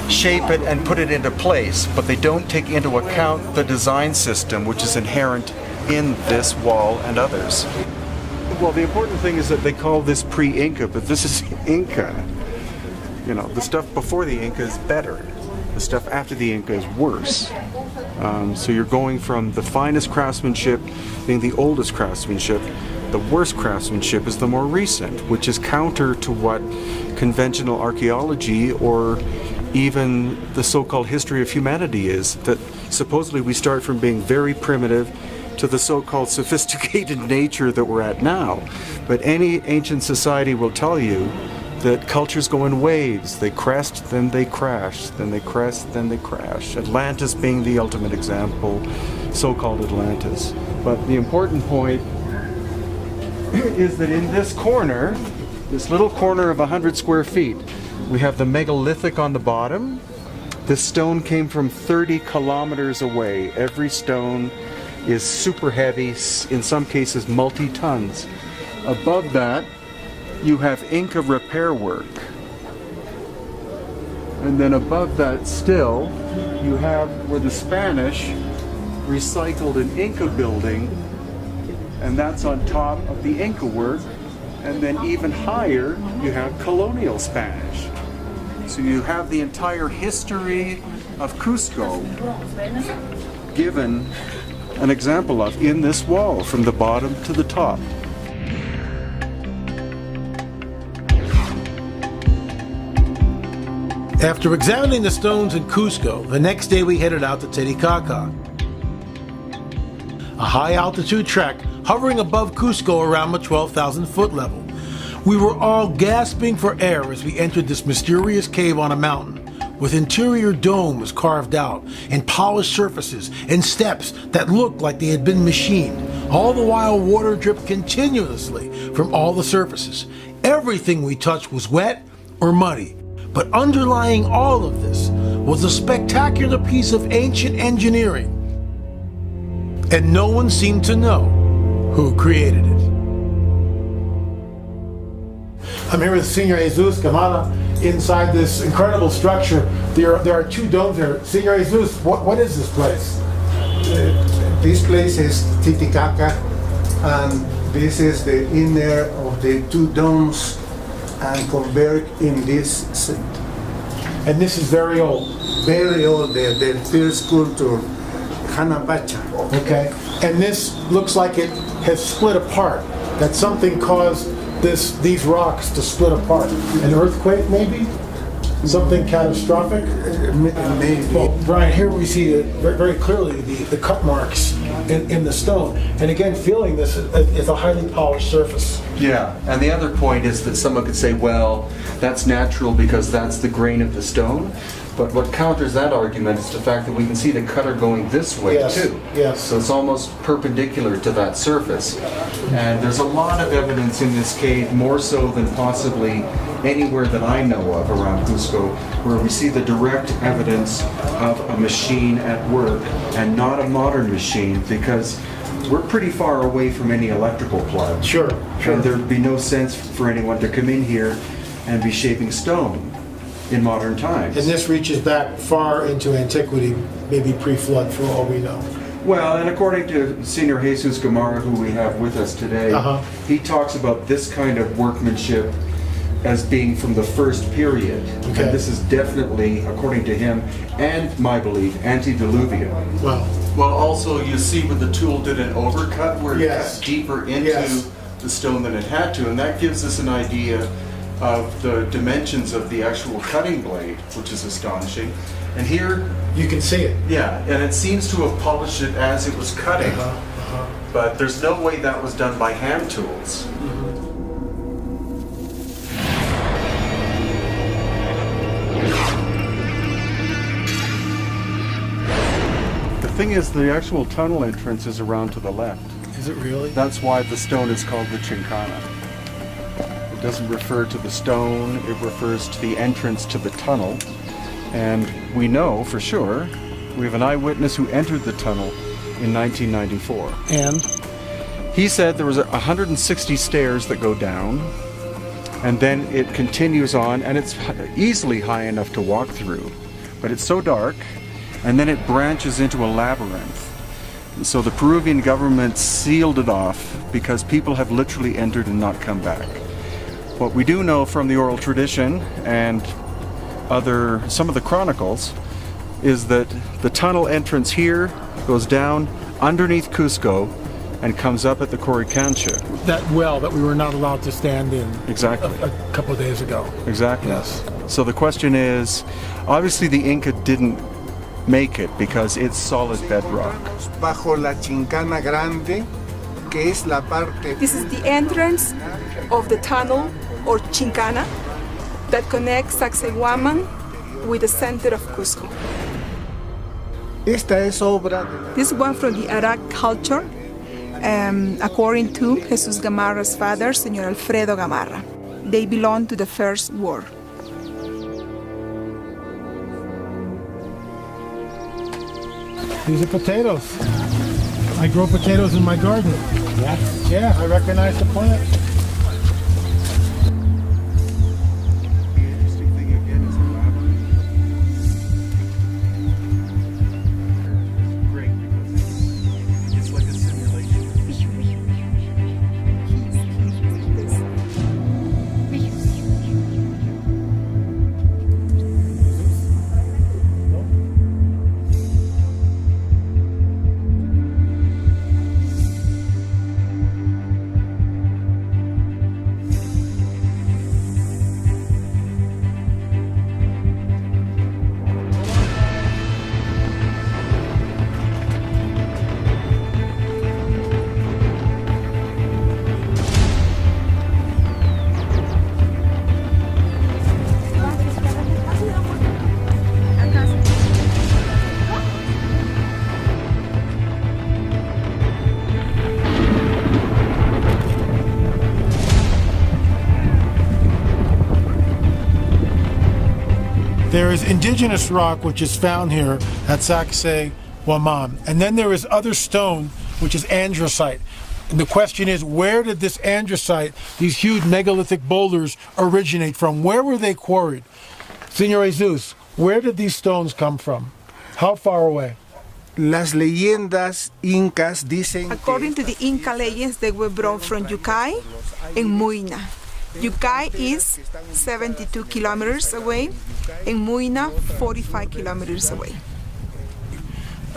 it and put it into place, but they don't take into account the design system which is inherent in this wall and others. Well, the important thing is that they call this pre-Inca, but this is Inca. You know, the stuff before the Inca is better. The stuff after the Inca is worse. So you're going from the finest craftsmanship being the oldest craftsmanship. The worst craftsmanship is the more recent, which is counter to what conventional archaeology or even the so-called history of humanity is, that supposedly we start from being very primitive to the so-called sophisticated nature that we're at now. But any ancient society will tell you that cultures go in waves. They crest, then they crash, then they crest, then they crash. Atlantis being the ultimate example, so-called Atlantis. But the important point is that in this corner, this little corner of 100 square feet, we have the megalithic on the bottom. This stone came from 30 kilometers away. Every stone is super heavy, in some cases multi-tons. Above that, you have Inca repair work. And then above that still, you have where the Spanish recycled an Inca building, and that's on top of the Inca work. And then even higher, you have colonial Spanish. So you have the entire history of Cusco given an example of in this wall from the bottom to the top. After examining the stones in Cusco, the next day we headed out to Titicaca, a high-altitude trek hovering above Cusco around the 12,000 foot level. We were all gasping for air as we entered this mysterious cave on a mountain, with interior domes carved out and polished surfaces and steps that looked like they had been machined, all the while water dripped continuously from all the surfaces. Everything we touched was wet or muddy, but underlying all of this was a spectacular piece of ancient engineering, and no one seemed to know who created it. I'm here with Senor Jesus Camara inside this incredible structure. There are two domes there. Senor Jesus, what is this place? This place is Titicaca, and this is the inner of the two domes and converged in this center. And this is very old. Very old, the first sculpture, Hanabacha. Okay. And this looks like it has split apart, that something caused these rocks to split apart. An earthquake, maybe? Something catastrophic? Maybe. Well, Brian, here we see very clearly the cut marks in the stone. And again, feeling this is a highly polished surface. Yeah, and the other point is that someone could say, well, that's natural because that's the grain of the stone. But what counters that argument is the fact that we can see the cutter going this way too. Yes. So it's almost perpendicular to that surface. And there's a lot of evidence in this cave, more so than possibly anywhere that I know of around Cusco, where we see the direct evidence of a machine at work and not a modern machine, because we're pretty far away from any electrical plug. Sure. And there'd be no sense for anyone to come in here and be shaping stone in modern times. And this reaches back far into antiquity, maybe pre-flood for all we know. Well, and according to Senor Jesus Gamara, who we have with us today, he talks about this kind of workmanship as being from the first period. Okay. And this is definitely, according to him, and my belief, antediluvian. Wow. Well, also you see when the tool did an overcut where it cut deeper into the stone than it had to, and that gives us an idea of the dimensions of the actual cutting blade, which is astonishing. And here you can see it. Yeah, and it seems to have polished it as it was cutting, but there's no way that was done by hand tools. The thing is, the actual tunnel entrance is around to the left. Is it really? That's why the stone is called the Chincana. It doesn't refer to the stone, it refers to the entrance to the tunnel. And we know for sure, we have an eyewitness who entered the tunnel in 1994. And? He said there was 160 stairs that go down, and then it continues on, and it's easily high enough to walk through. But it's so dark, and then it branches into a labyrinth. And so the Peruvian government sealed it off because people have literally entered and not come back. What we do know from the oral tradition and some of the chronicles is that the tunnel entrance here goes down underneath Cusco and comes up at the Coricancha. That well that we were not allowed to stand in. Exactly. A couple of days ago. Exactly. Yes. So the question is, obviously the Inca didn't make it because it's solid bedrock. Bajo la Chincana Grande, que es la parte. This is the entrance of the tunnel, or Chincana, that connects Sacsayhuaman with the center of Cusco. Esta es obra de This one from the Arac culture, according to Jesus Gamarra's father, Señor Alfredo Gamarra. They belong to the First War. These are potatoes. I grow potatoes in my garden. Yeah, I recognize the plant. The interesting thing again is the labyrinth. Great, because it's like a simulation. There is indigenous rock which is found here at Sacsayhuaman, and then there is other stone which is andesite. And the question is, where did this andesite, these huge megalithic boulders, originate from? Where were they quarried? Señor Jesus, where did these stones come from? How far away? Las leyendas incas dicen According to the Inca legends, they were brought from Yucay and Muina. Yucay is 72 kilometers away, and Muina 45 kilometers away.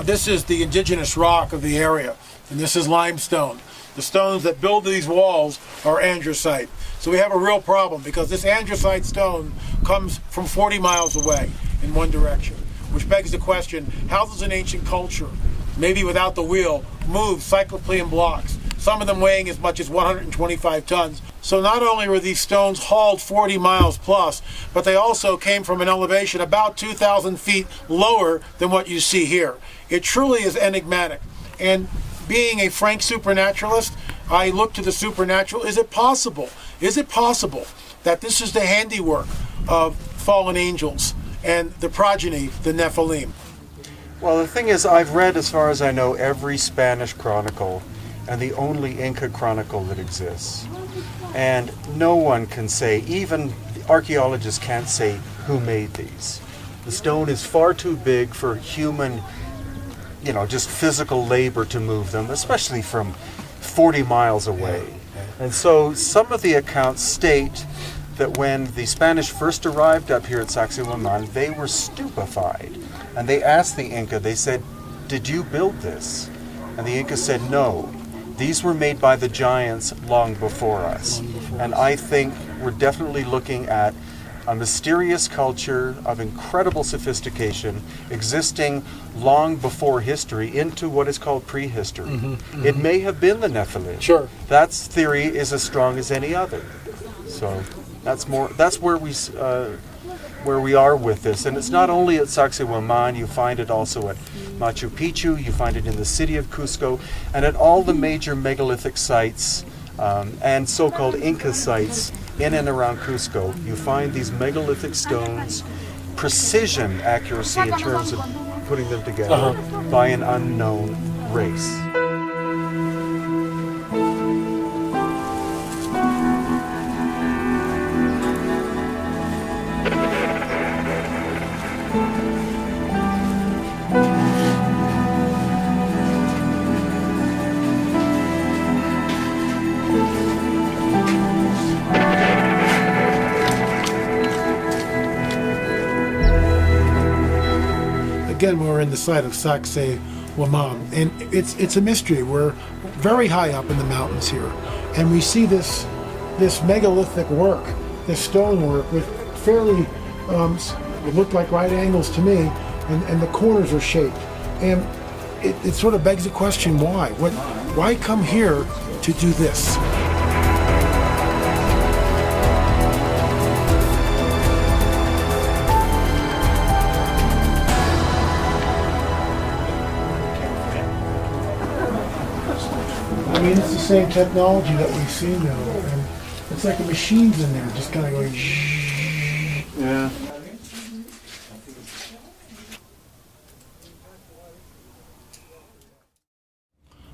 This is the indigenous rock of the area, and this is limestone. The stones that build these walls are andesite. So we have a real problem because this andesite stone comes from 40 miles away in one direction, which begs the question, how does an ancient culture, maybe without the wheel, move cyclopean blocks, some of them weighing as much as 125 tons? So not only were these stones hauled 40 miles plus, but they also came from an elevation about 2,000 feet lower than what you see here. It truly is enigmatic. And being a frank supernaturalist, I look to the supernatural. Is it possible? Is it possible that this is the handiwork of fallen angels and the progeny, the Nephilim? Well, the thing is, I've read, as far as I know, every Spanish chronicle and the only Inca chronicle that exists. And no one can say, even archaeologists can't say who made these. The stone is far too big for human, just physical labor to move them, especially from 40 miles away. And so some of the accounts state that when the Spanish first arrived up here at Sacsayhuaman, they were stupefied. And they asked the Inca, they said, "Did you build this?" And the Inca said, "No. These were made by the giants long before us." And I think we're definitely looking at a mysterious culture of incredible sophistication existing long before history into what is called prehistory. It may have been the Nephilim. Sure. That theory is as strong as any other. So that's where we where we are with this. And it's not only at Sacsayhuaman, you find it also at Machu Picchu, you find it in the city of Cusco, and at all the major megalithic sites and so-called Inca sites in and around Cusco. You find these megalithic stones, precision accuracy in terms of putting them together by an unknown race. Again, we're in the site of Sacsayhuaman, and it's a mystery. We're very high up in the mountains here, and we see this megalithic work, this stonework with fairly it looked like right angles to me, and the corners are shaped, and it sort of begs the question: why? Why come here to do this? I mean, it's the same technology that we see now, and it's like the machines in there just kind of going shh. Yeah.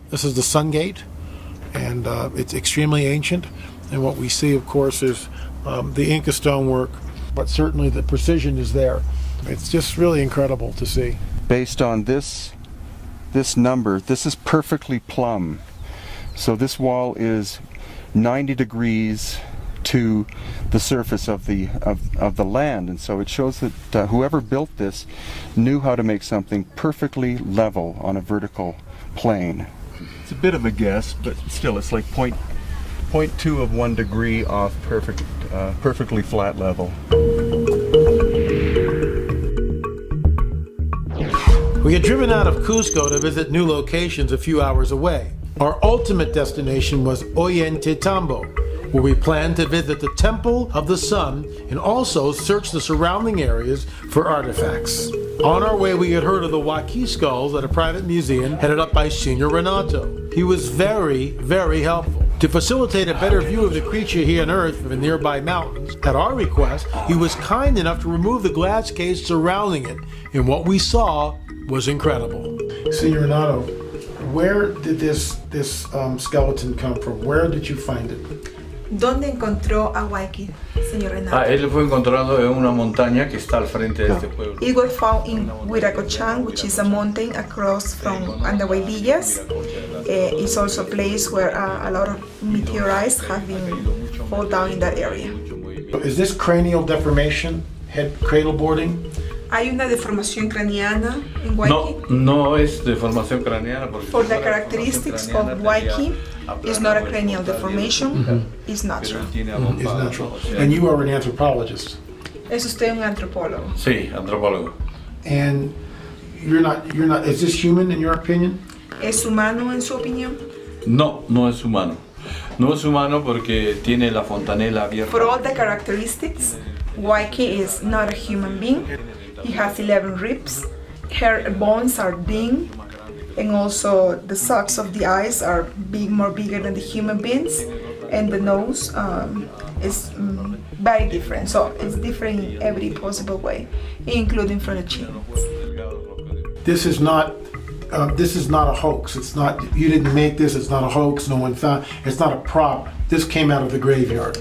This is the Sun Gate, and it's extremely ancient, and what we see, of course, is the Inca stonework, but certainly the precision is there. It's just really incredible to see. Based on this number, this is perfectly plumb. So this wall is 90 degrees to the surface of the land, and so it shows that whoever built this knew how to make something perfectly level on a vertical plane. It's a bit of a guess, but still, it's like 0.2 of 1 degree off perfectly flat level. We had driven out of Cusco to visit new locations a few hours away. Our ultimate destination was Ollantaytambo, where we planned to visit the Temple of the Sun and also search the surrounding areas for artifacts. On our way, we had heard of the Huaqui skulls at a private museum headed up by Senior Renato. He was very, very helpful. To facilitate a better view of the creature here on Earth from the nearby mountains, at our request, he was kind enough to remove the glass case surrounding it, and what we saw was incredible. Senior Renato, where did this skeleton come from? Where did you find it? ¿Dónde encontró a Huaqui, señor Renato? Él fue encontrado en una montaña que está al frente de este pueblo. It was found in Huiracochán, which is a mountain across from Andahuaylillas. It's also a place where a lot of meteorites have been fall down in that area. Is this cranial deformation, head cradle boarding? ¿Hay una deformación craneana en Huaqui? No es deformación craneana porque For the characteristics of Huaqui, it's not a cranial deformation, it's natural. It's natural. And you are an anthropologist. ¿Es usted un antropólogo? Sí, antropólogo. And you're not, is this human in your opinion? ¿Es humano en su opinión? No, no es humano. No es humano porque tiene la fontanela abierta. For all the characteristics, Huaqui is not a human being. He has 11 ribs, her bones are big, and also the sockets of the eyes are more bigger than the human beings, and the nose is very different. So it's different in every possible way, including from the chin. This is not a hoax. It's not. You didn't make this. It's not a hoax. No one found. It's not a prop. This came out of the graveyard.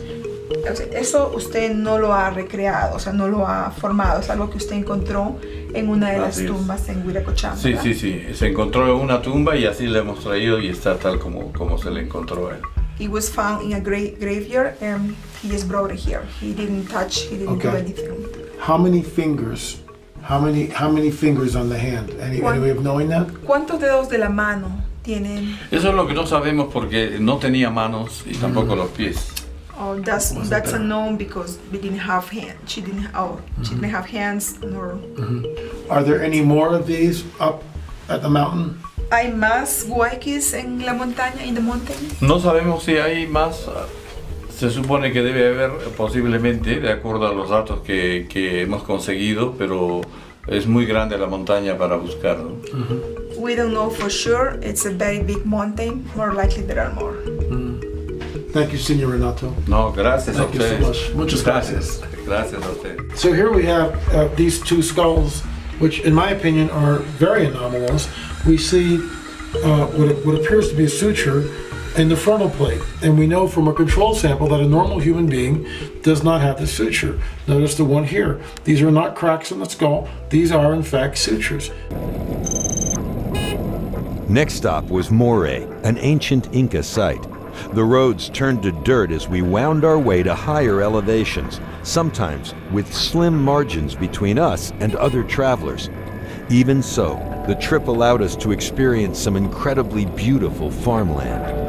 Eso usted no lo ha recreado, o sea, no lo ha formado, es algo que usted encontró en una de las tumbas en Huiracochán. Sí, sí, sí, se encontró en una tumba y así le hemos traído y está tal como se le encontró a él. It was found in a graveyard and he just brought it here. He didn't touch, he didn't do anything. How many fingers? How many fingers on the hand? Any way of knowing that? ¿Cuántos dedos de la mano tienen? Eso es lo que no sabemos porque no tenía manos y tampoco los pies. Oh, that's unknown because we didn't have hands. She didn't have hands nor. Are there any more of these up at the mountain? ¿Hay más huaquis en la montaña, in the mountain? No sabemos si hay más. Se supone que debe haber posiblemente, de acuerdo a los datos que hemos conseguido, pero es muy grande la montaña para buscar, ¿no? We don't know for sure. It's a very big mountain. More likely there are more. Thank you, Senor Renato. No, gracias a Thank you so ustedes. much. Muchas gracias. Gracias a ustedes. So here we have these two skulls, which in my opinion are very anomalous. We see what appears to be a suture in the frontal plate, and we know from a control sample that a normal human being does not have this suture. Notice the one here. These are not cracks in the skull. These are in fact sutures. Next stop was Moray, an ancient Inca site. The roads turned to dirt as we wound our way to higher elevations, sometimes with slim margins between us and other travelers. Even so, the trip allowed us to experience some incredibly beautiful farmland.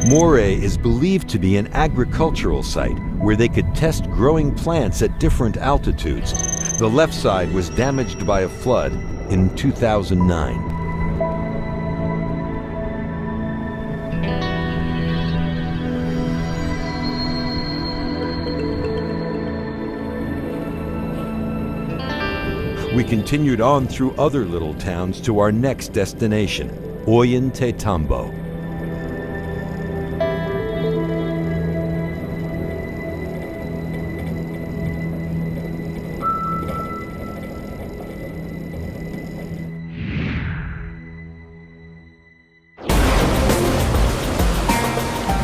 Moray is believed to be an agricultural site where they could test growing plants at different altitudes. The left side was damaged by a flood in 2009. We continued on through other little towns to our next destination, Ollantaytambo.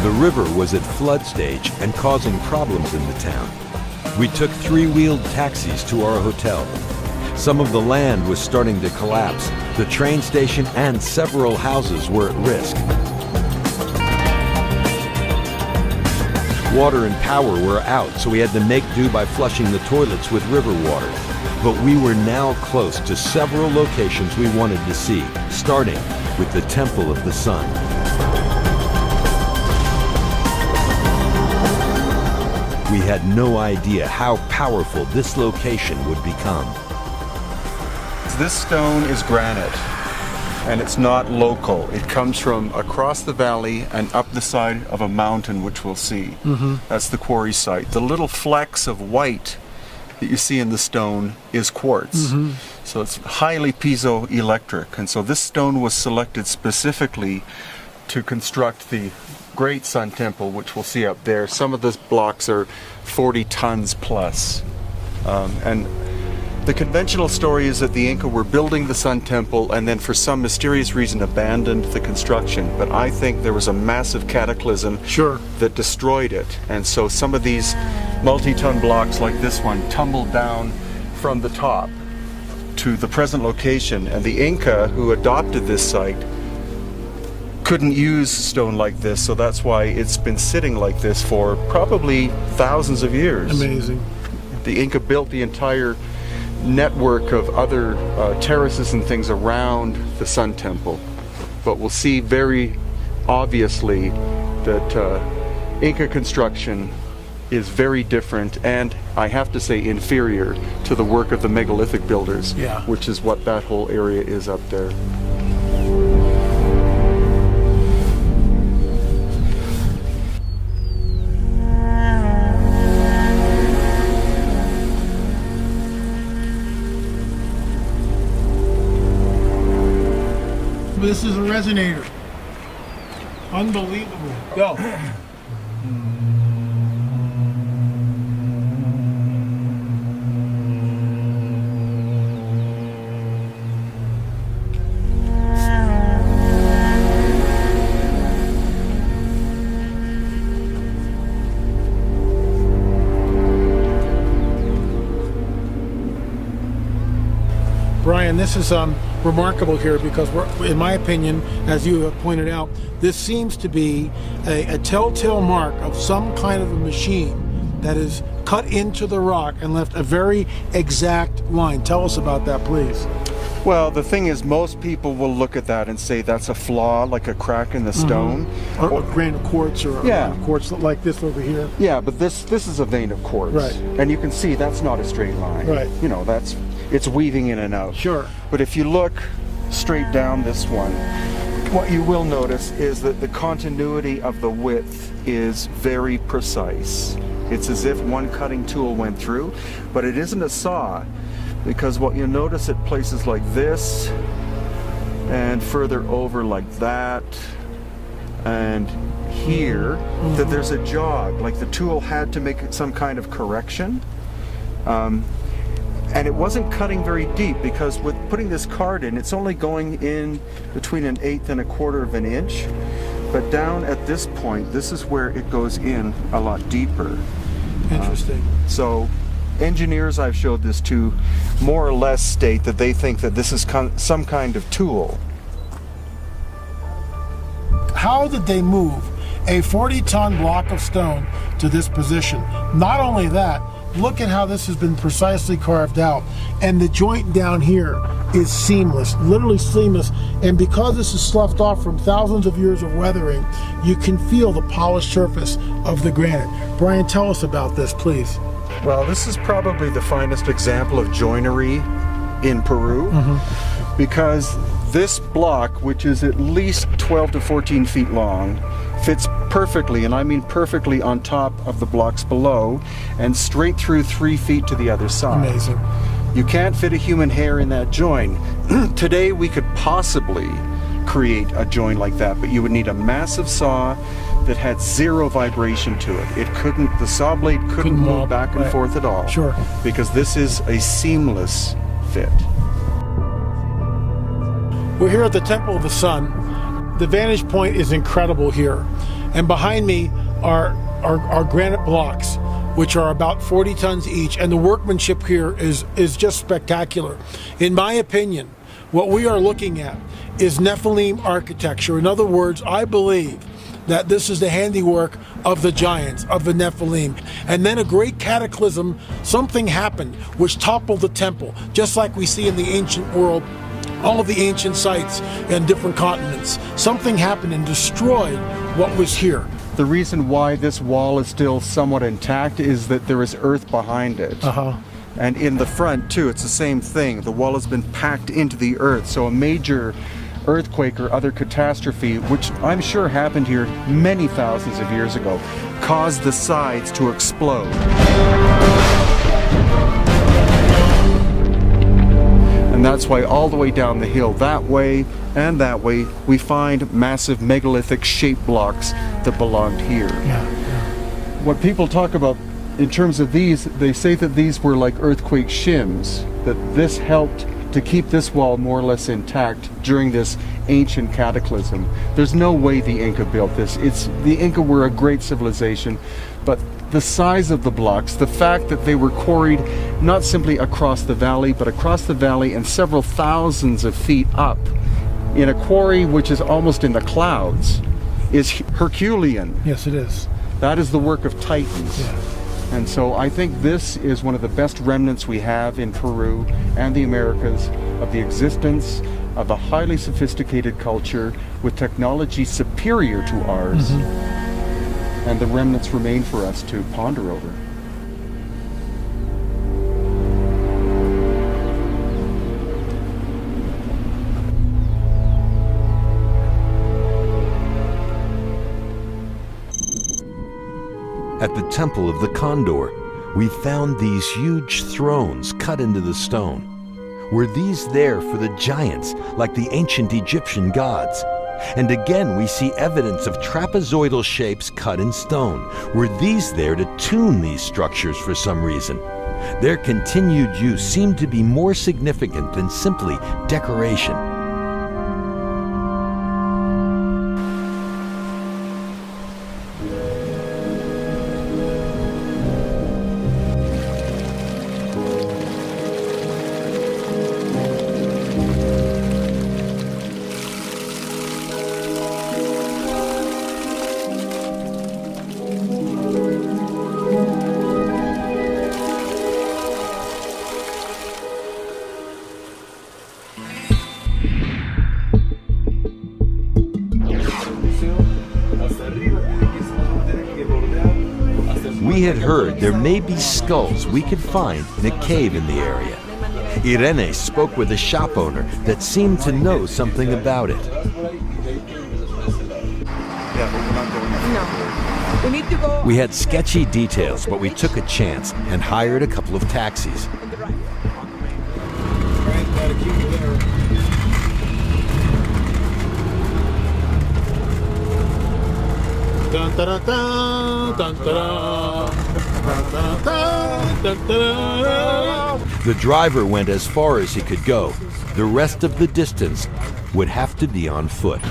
The river was at flood stage and causing problems in the town. We took three-wheeled taxis to our hotel. Some of the land was starting to collapse. The train station and several houses were at risk. Water and power were out, so we had to make do by flushing the toilets with river water. But we were now close to several locations we wanted to see, starting with the Temple of the Sun. We had no idea how powerful this location would become. This stone is granite, and it's not local. It comes from across the valley and up the side of a mountain, which we'll see. That's the quarry site. The little flecks of white that you see in the stone is quartz. So it's highly piezoelectric, and so this stone was selected specifically to construct the Great Sun Temple, which we'll see up there. Some of those blocks are 40 tons plus. And the conventional story is that the Inca were building the Sun Temple and then for some mysterious reason abandoned the construction. But I think there was a massive cataclysm that destroyed it. And so some of these multi-ton blocks like this one tumbled down from the top to the present location. And the Inca who adopted this site couldn't use stone like this, so that's why it's been sitting like this for probably thousands of years. Amazing. The Inca built the entire network of other terraces and things around the Sun Temple. But we'll see very obviously that Inca construction is very different and, I have to say, inferior to the work of the megalithic builders, which is what that whole area is up there. This is a resonator. Unbelievable. Go. Brian, this is remarkable here because, in my opinion, as you have pointed out, this seems to be a telltale mark of some kind of a machine that is cut into the rock and left a very exact line. Tell us about that, please. Well, the thing is, most people will look at that and say that's a flaw, like a crack in the stone. Or a grain of quartz, or quartz like this over here. Yeah, but this is a vein of quartz. Right. And you can see that's not a straight line. Right. You know, it's weaving in and out. Sure. But if you look straight down this one, What you will notice is that the continuity of the width is very precise. It's as if one cutting tool went through, but it isn't a saw, because what you'll notice at places like this and further over like that and here, that there's a jog, like the tool had to make some kind of correction. And it wasn't cutting very deep, because with putting this card in, it's only going in between 1/8 and 1/4 of an inch. But down at this point, this is where it goes in a lot deeper. Interesting. So engineers I've showed this to more or less state that they think that this is some kind of tool. How did they move a 40-ton block of stone to this position? Not only that, look at how this has been precisely carved out, and the joint down here is seamless, literally seamless, and because this is sloughed off from thousands of years of weathering, you can feel the polished surface of the granite. Brian, tell us about this, please. Well, this is probably the finest example of joinery in Peru, because this block, which is at least 12 to 14 feet long, fits perfectly, and I mean perfectly, on top of the blocks below and straight through 3 feet to the other side. Amazing. You can't fit a human hair in that joint. Today we could possibly create a joint like that, but you would need a massive saw that had zero vibration to it. It couldn't, the saw blade couldn't move back and forth at all. Sure. Because this is a seamless fit. We're here at the Temple of the Sun. The vantage point is incredible here. And behind me are granite blocks, which are about 40 tons each. And the workmanship here is just spectacular. In my opinion, what we are looking at is Nephilim architecture. In other words, I believe that this is the handiwork of the giants, of the Nephilim. And then a great cataclysm, something happened which toppled the temple, just like we see in the ancient world, all of the ancient sites in different continents. Something happened and destroyed what was here. The reason why this wall is still somewhat intact is that there is earth behind it. And in the front too, it's the same thing. The wall has been packed into the earth, so a major earthquake or other catastrophe, which I'm sure happened here many thousands of years ago, caused the sides to explode. And that's why all the way down the hill, that way and that way, we find massive megalithic shaped blocks that belonged here. What people talk about in terms of these, they say that these were like earthquake shims, that this helped to keep this wall more or less intact during this ancient cataclysm. There's no way the Inca built this. The Inca were a great civilization, but the size of the blocks, the fact that they were quarried not simply across the valley, but across the valley and several thousands of feet up in a quarry which is almost in the clouds, is Herculean. Yes, it is. That is the work of titans. And so I think this is one of the best remnants we have in Peru and the Americas of the existence of a highly sophisticated culture with technology superior to ours. And the remnants remain for us to ponder over. At the Temple of the Condor, we found these huge thrones cut into the stone. Were these there for the giants, like the ancient Egyptian gods? And again, we see evidence of trapezoidal shapes cut in stone. Were these there to tune these structures for some reason? Their continued use seemed to be more significant than simply decoration. We had heard there may be skulls we could find in a cave in the area. Irene spoke with a shop owner that seemed to know something about it. Yeah, but we're not going there. No. We need to go. We had sketchy details, but we took a chance and hired a couple of taxis. Dun, dun, dun, dun, dun, dun, dun, dun, dun. The driver went as far as he could go. The rest of the distance would have to be on foot.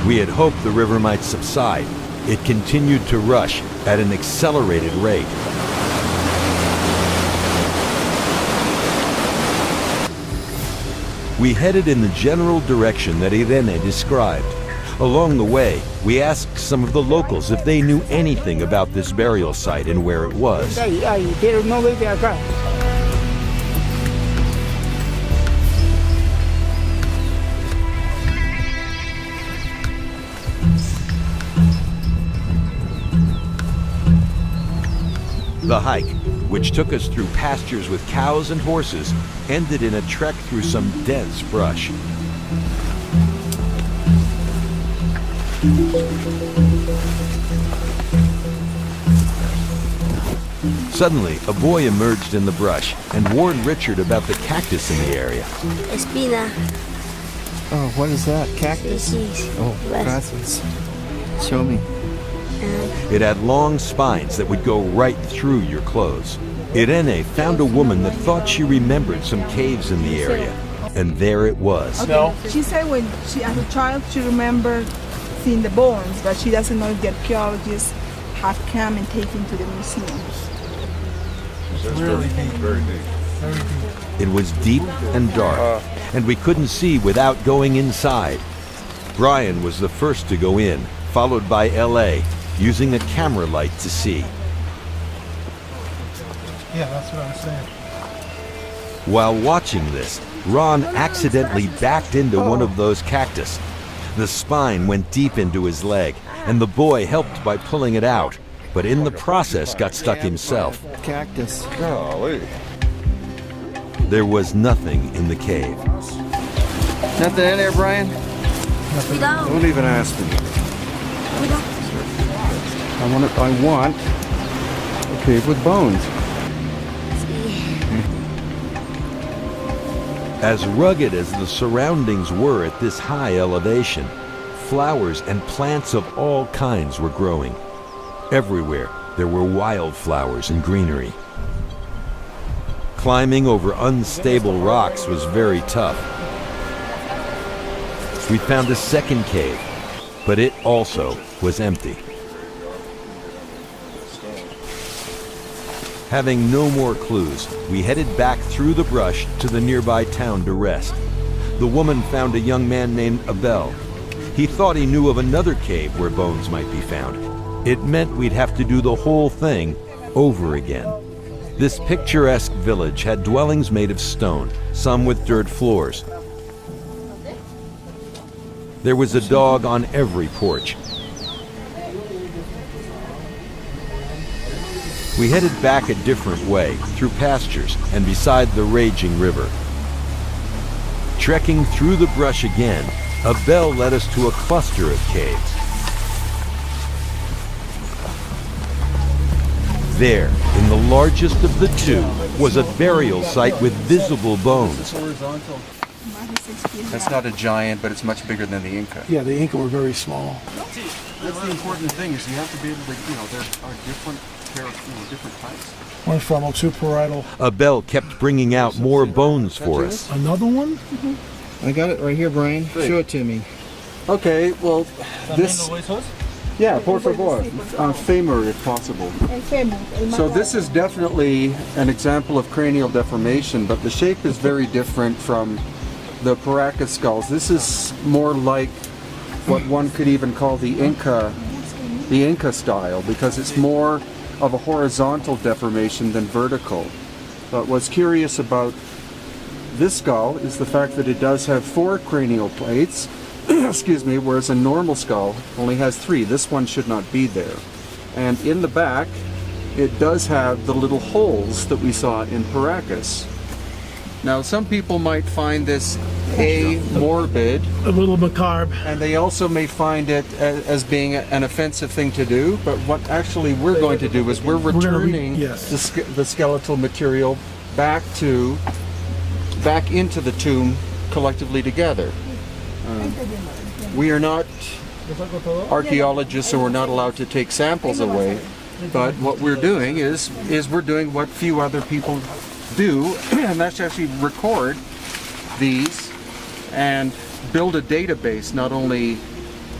We had hoped the river might subside. It continued to rush at an accelerated rate. We headed in the general direction that Irene described. Along the way, we asked some of the locals if they knew anything about this burial site and where it was. The hike, which took us through pastures with cows and horses, ended in a trek through some dense brush. Suddenly, a boy emerged in the brush and warned Richard about the cactus in the area. Espina. Oh, what is that? Cactus? Oh, gracias. Show me. It had long spines that would go right through your clothes. Irene found a woman that thought she remembered some caves in the area, and there it was. Okay. She said when she, as a child, she remembered seeing the bones, but she doesn't know if the archaeologists have come and taken to the museums. Very deep. It was deep and dark, and we couldn't see without going inside. Brian was the first to go in, followed by L.A., using a camera light to see. Yeah, that's what I was saying. While watching this, Ron accidentally backed into one of those cactus. The spine went deep into his leg, and the boy helped by pulling it out, but in the process got stuck himself. Cactus. Golly. There was nothing in the cave. Nothing in there, Brian? Don't even ask me. I want a cave with bones. As rugged as the surroundings were at this high elevation, flowers and plants of all kinds were growing. Everywhere there were wildflowers and greenery. Climbing over unstable rocks was very tough. We found a second cave, but it also was empty. Having no more clues, we headed back through the brush to the nearby town to rest. The woman found a young man named Abel. He thought he knew of another cave where bones might be found. It meant we'd have to do the whole thing over again. This picturesque village had dwellings made of stone, some with dirt floors. There was a dog on every porch. We headed back a different way, through pastures and beside the raging river. Trekking through the brush again, Abel led us to a cluster of caves. There, in the largest of the two, was a burial site with visible bones. That's not a giant, but it's much bigger than the Inca. Yeah, the Inca were very small. That's the important thing, is you have to be able to, there are different types. One from Otuparietal. Abel kept bringing out more bones for us. Another one? I got it right here, Brian. Show it to me. Okay, well, this... Yeah, por favor. Femur, if possible. So this is definitely an example of cranial deformation, but the shape is very different from the Paracas skulls. This is more like what one could even call the Inca style, because it's more of a horizontal deformation than vertical. But what's curious about this skull is the fact that it does have 4 cranial plates, excuse me, whereas a normal skull only has 3. This one should not be there. And in the back, it does have the little holes that we saw in Paracas. Now, some people might find this morbid, a little macabre, and they also may find it as being an offensive thing to do. But what actually we're going to do is we're returning the skeletal material back into the tomb collectively together. We are not archaeologists, so we're not allowed to take samples away. But what we're doing is we're doing what few other people do, and that's actually record these and build a database, not only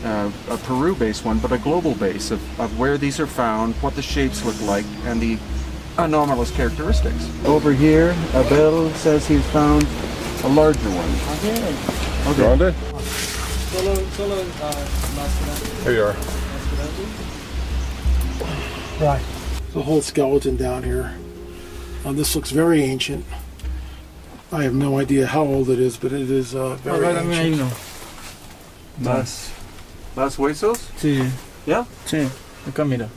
a Peru-based one, but a global base of where these are found, what the shapes look like, and the anomalous characteristics. Over here, Abel says he's found a larger one. Grande? Here you are. Right. The whole skeleton down here. This looks very ancient. I have no idea how old it is, but it is very ancient. Más huesos? Sí. Yeah? Sí. Acá mira.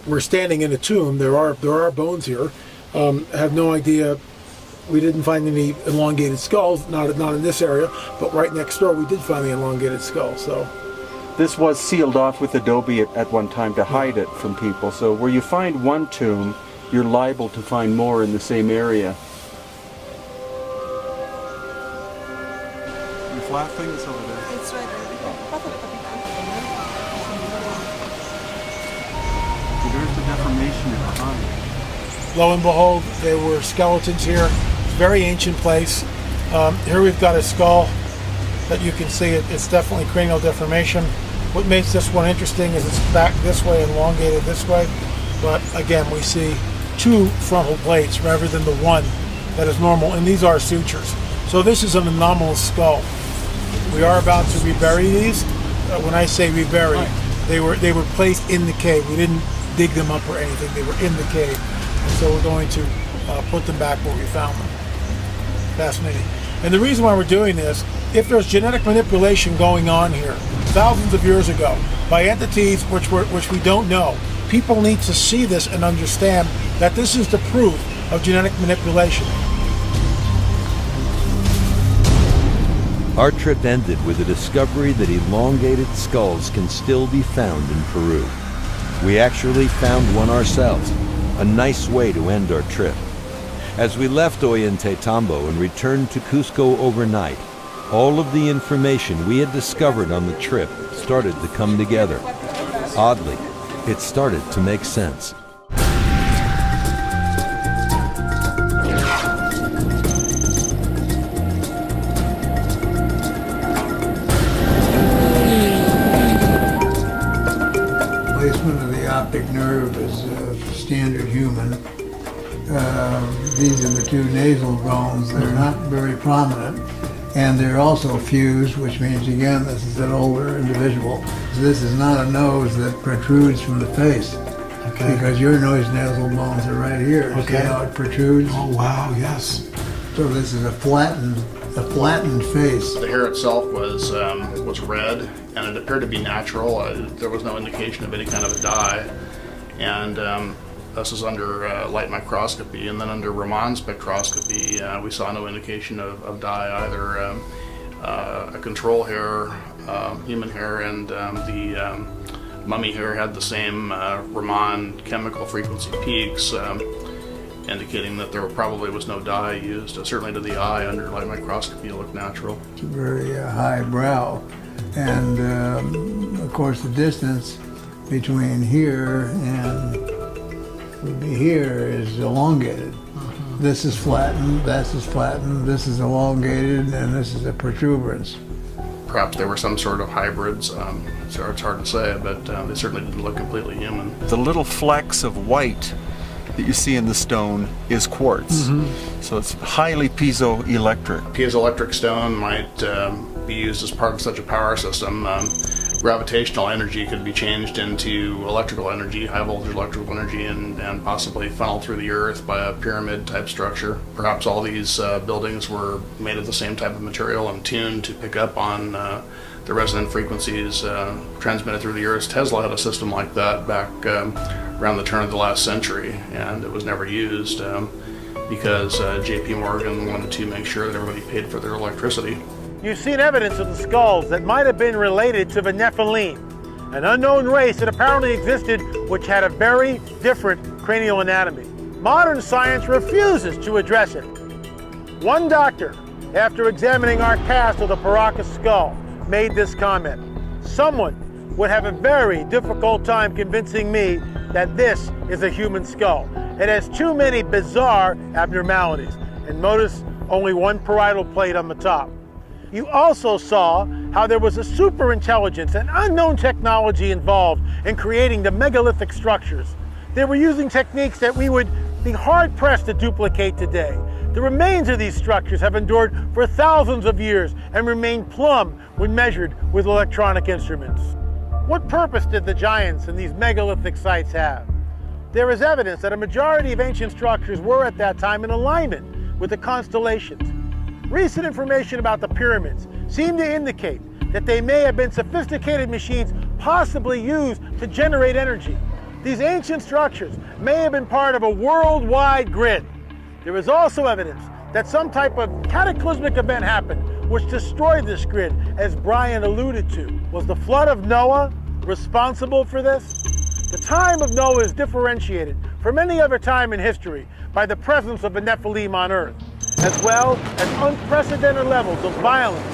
We're standing in a tomb. There are bones here. I have no idea. We didn't find any elongated skulls, not in this area, but right next door we did find the elongated skull. So this was sealed off with adobe at one time to hide it from people. So where you find one tomb, you're liable to find more in the same area. The flat thing is over there. It's right There's the deformation behind. lo and behold, there were skeletons here. Very ancient place. Here we've got a skull that you can see. It's definitely cranial deformation. What makes this one interesting is it's back this way, elongated this way. But again, we see 2 frontal plates rather than the one that is normal, and these are sutures. So this is an anomalous skull. We are about to rebury these. When I say rebury, they were placed in the cave. We didn't dig them up or anything. They were in the cave. And so we're going to put them back where we found them. Fascinating. And the reason why we're doing this, if there's genetic manipulation going on here thousands of years ago by entities which we don't know, people need to see this and understand that this is the proof of genetic manipulation. Our trip ended with the discovery that elongated skulls can still be found in Peru. We actually found one ourselves, a nice way to end our trip. As we left Ollantaytambo and returned to Cusco overnight, all of the information we had discovered on the trip started to come together. Oddly, it started to make sense. Placement of the optic nerve is standard human. These are the 2 nasal bones. They're not very prominent, and they're also fused, which means, again, this is an older individual. So this is not a nose that protrudes from the face, because your nose nasal bones are right here. See how it protrudes? Oh wow, yes. So this is a flattened face. The hair itself was red, and it appeared to be natural. There was no indication of any kind of a dye, and this is under light microscopy, and then under Raman spectroscopy, we saw no indication of dye either. A control hair, human hair, and the mummy hair had the same Raman chemical frequency peaks, indicating that there probably was no dye used. Certainly to the eye, under light microscopy, it looked natural. It's a very high brow, and of course the distance between here and would be here is elongated. This is flattened, this is flattened, this is elongated, and this is a protuberance. Perhaps they were some sort of hybrids. So it's hard to say, but they certainly didn't look completely human. The little flecks of white that you see in the stone is quartz. So it's highly piezoelectric. Piezoelectric stone might be used as part of such a power system. Gravitational energy could be changed into electrical energy, high voltage electrical energy, and possibly funneled through the earth by a pyramid type structure. Perhaps all these buildings were made of the same type of material and tuned to pick up on the resonant frequencies transmitted through the earth. Tesla had a system like that back around the turn of the last century, and it was never used because JP Morgan wanted to make sure that everybody paid for their electricity. You've seen evidence of the skulls that might have been related to the Nephilim, an unknown race that apparently existed which had a very different cranial anatomy. Modern science refuses to address it. One doctor, after examining our cast of the Paracas skull, made this comment: someone would have a very difficult time convincing me that this is a human skull. It has too many bizarre abnormalities. And notice only one parietal plate on the top. You also saw how there was a super intelligence and unknown technology involved in creating the megalithic structures. They were using techniques that we would be hard-pressed to duplicate today. The remains of these structures have endured for thousands of years and remain plumb when measured with electronic instruments. What purpose did the giants in these megalithic sites have? There is evidence that a majority of ancient structures were at that time in alignment with the constellations. Recent information about the pyramids seem to indicate that they may have been sophisticated machines possibly used to generate energy. These ancient structures may have been part of a worldwide grid. There is also evidence that some type of cataclysmic event happened which destroyed this grid, as Brian alluded to. Was the flood of Noah responsible for this? The time of Noah is differentiated from any other time in history by the presence of the Nephilim on Earth, as well as unprecedented levels of violence.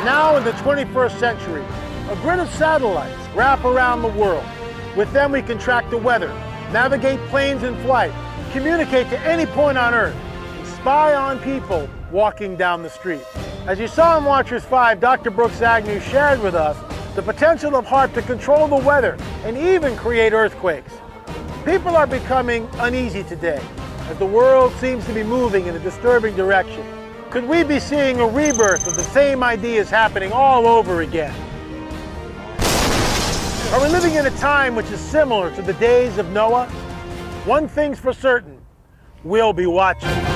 Now in the 21st century, a grid of satellites wrap around the world. With them we can track the weather, navigate planes in flight, communicate to any point on Earth, and spy on people walking down the street. As you saw in Watchers 5, Dr. Brooks Agnew shared with us the potential of HAARP to control the weather and even create earthquakes. People are becoming uneasy today as the world seems to be moving in a disturbing direction. Could we be seeing a rebirth of the same ideas happening all over again? Are we living in a time which is similar to the days of Noah? One thing's for certain, we'll be watching.